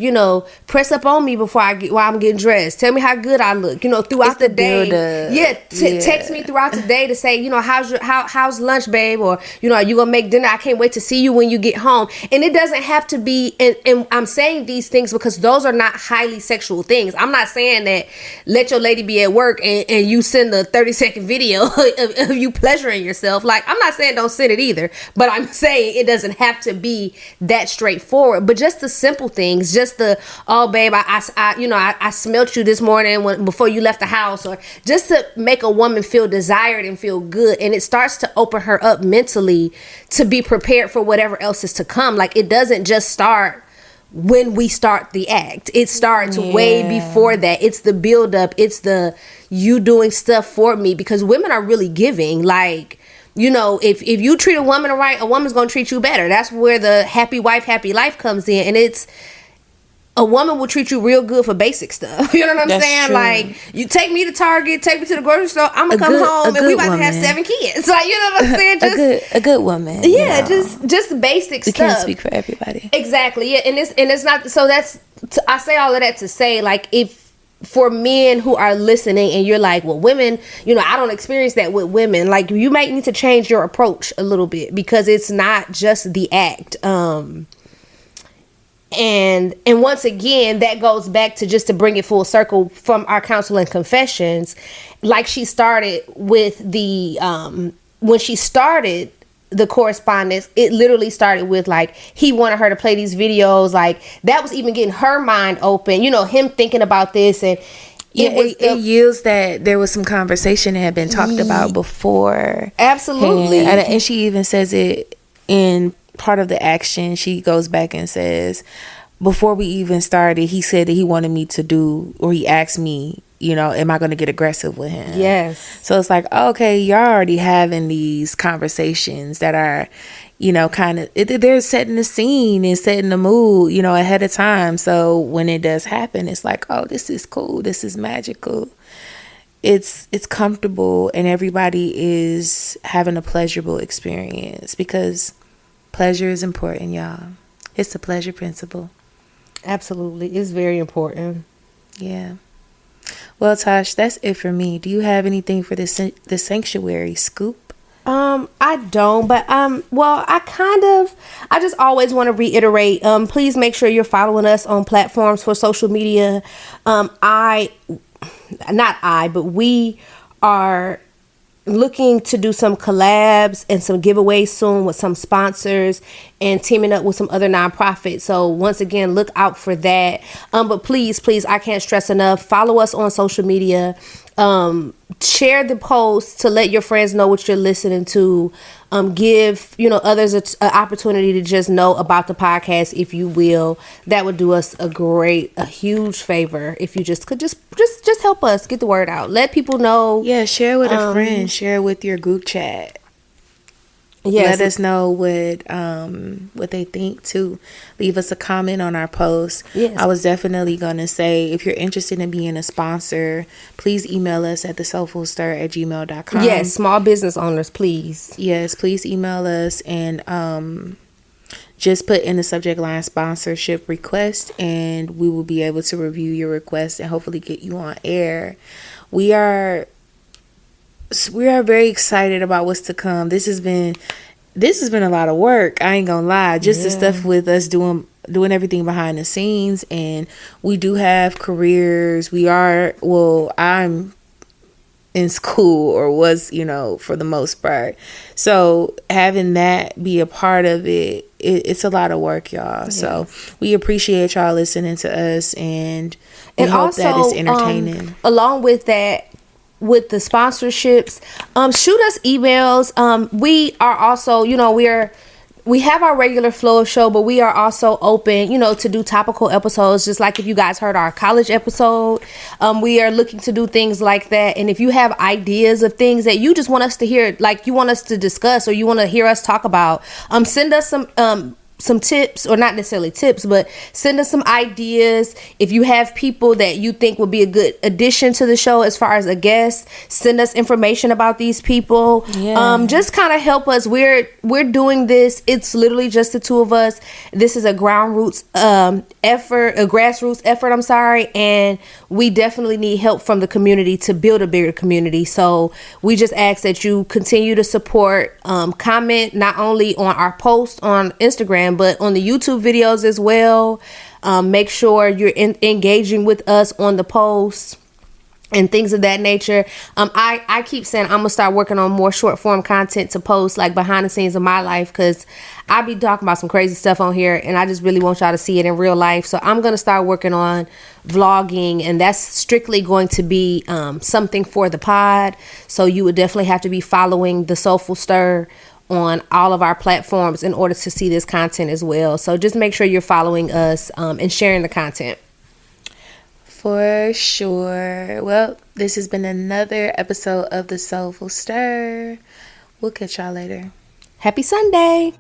Speaker 2: Press up on me while I'm getting dressed. Tell me how good I look. Throughout the day. Text me throughout the day to say, how's lunch, babe? Or are you gonna make dinner? I can't wait to see you when you get home. And it doesn't have to be. And I'm saying these things because those are not highly sexual things. I'm not saying that let your lady be at work and you send a 30-second video of you pleasuring yourself. Like, I'm not saying don't send it either, but I'm saying it doesn't have to be that straightforward. But just the simple things, just the, oh babe, I smelt you this morning before you left the house, or just to make a woman feel desired and feel good. And it starts to open her up mentally to be prepared for whatever else is to come. Like, it doesn't just start when we start the act. It starts way before that. It's the build up. It's the you doing stuff for me, because women are really giving. Like, if you treat a woman right, a woman's going to treat you better. That's where the happy wife, happy life comes in. And it's, a woman will treat you real good for basic stuff. You know what I'm saying? True. Like, you take me to Target, take me to the grocery store, I'm going to come home and we about to have 7 kids. Like, you know what I'm saying?
Speaker 1: Just, a good woman.
Speaker 2: Yeah, just basic stuff.
Speaker 1: You can't speak for everybody.
Speaker 2: Exactly. Yeah. And it's not, so I say all of that to say, like, if, for men who are listening and you're like, well, women, I don't experience that with women, like, you might need to change your approach a little bit, because it's not just the act. And once again, that goes back to, just to bring it full circle from our Counsel and Confessions, like she started with the, when she started the correspondence, it literally started with like, he wanted her to play these videos. Like, that was even getting her mind open, him thinking about this. And
Speaker 1: it yields that there was some conversation that had been talked about before.
Speaker 2: Absolutely.
Speaker 1: And she even says it in part of the action. She goes back and says, before we even started, he said that he wanted me to do, or he asked me, am I going to get aggressive with him?
Speaker 2: Yes.
Speaker 1: So it's like, okay, you're already having these conversations that are, kind of, they're setting the scene and setting the mood, ahead of time. So when it does happen, it's like, oh, this is cool. This is magical. It's comfortable, and everybody is having a pleasurable experience, because pleasure is important, y'all. It's the pleasure principle.
Speaker 2: Absolutely. It's very important.
Speaker 1: Yeah. Well, Tash, that's it for me. Do you have anything for the sanctuary scoop?
Speaker 2: I don't, but well, I just always want to reiterate, please make sure you're following us on platforms for social media. We are looking to do some collabs and some giveaways soon with some sponsors, and teaming up with some other nonprofits. So once again, look out for that. But please, I can't stress enough, follow us on social media. share the post to let your friends know what you're listening to. Give others an opportunity to just know about the podcast, if you will. That would do us a huge favor if you just could just help us get the word out. Let people know.
Speaker 1: Yeah, share with a friend. Share with your group chat.
Speaker 2: Yes.
Speaker 1: Let us know what they think too. Leave us a comment on our post.
Speaker 2: Yes.
Speaker 1: I was definitely gonna say, if you're interested in being a sponsor, please email us at thesoulfulstir@gmail.com.
Speaker 2: Yes, small business owners, please.
Speaker 1: Yes, please email us and just put in the subject line sponsorship request, and we will be able to review your request and hopefully get you on air. We are very excited about what's to come. This has been a lot of work. I ain't gonna lie. Just the stuff with us doing everything behind the scenes, and we do have careers. I'm in school, or was, for the most part. So having that be a part of it, it's a lot of work, y'all. Yes. So we appreciate y'all listening to us, and we hope also, that it's entertaining.
Speaker 2: Along with that, with the sponsorships, shoot us emails. We are also, we have our regular flow of show, but we are also open, to do topical episodes. Just like if you guys heard our college episode, we are looking to do things like that. And if you have ideas of things that you just want us to hear, like you want us to discuss, or you want to hear us talk about, send us some tips, or not necessarily tips, but send us some ideas. If you have people that you think would be a good addition to the show as far as a guest, send us information about these people. Just kind of help us. We're doing this. It's literally just the two of us. This is a grassroots effort, I'm sorry, and we definitely need help from the community to build a bigger community. So we just ask that you continue to support, comment not only on our post on Instagram, but on the YouTube videos as well. Make sure you're engaging with us on the posts and things of that nature. I keep saying I'm gonna start working on more short form content to post, like behind the scenes of my life, because I be talking about some crazy stuff on here, and I just really want y'all to see it in real life. So I'm gonna start working on vlogging, and that's strictly going to be something for the pod. So you would definitely have to be following The Soulful Stir on all of our platforms in order to see this content as well. So just make sure you're following us and sharing the content.
Speaker 1: For sure. Well, this has been another episode of The Soulful Stir. We'll catch y'all later.
Speaker 2: Happy Sunday.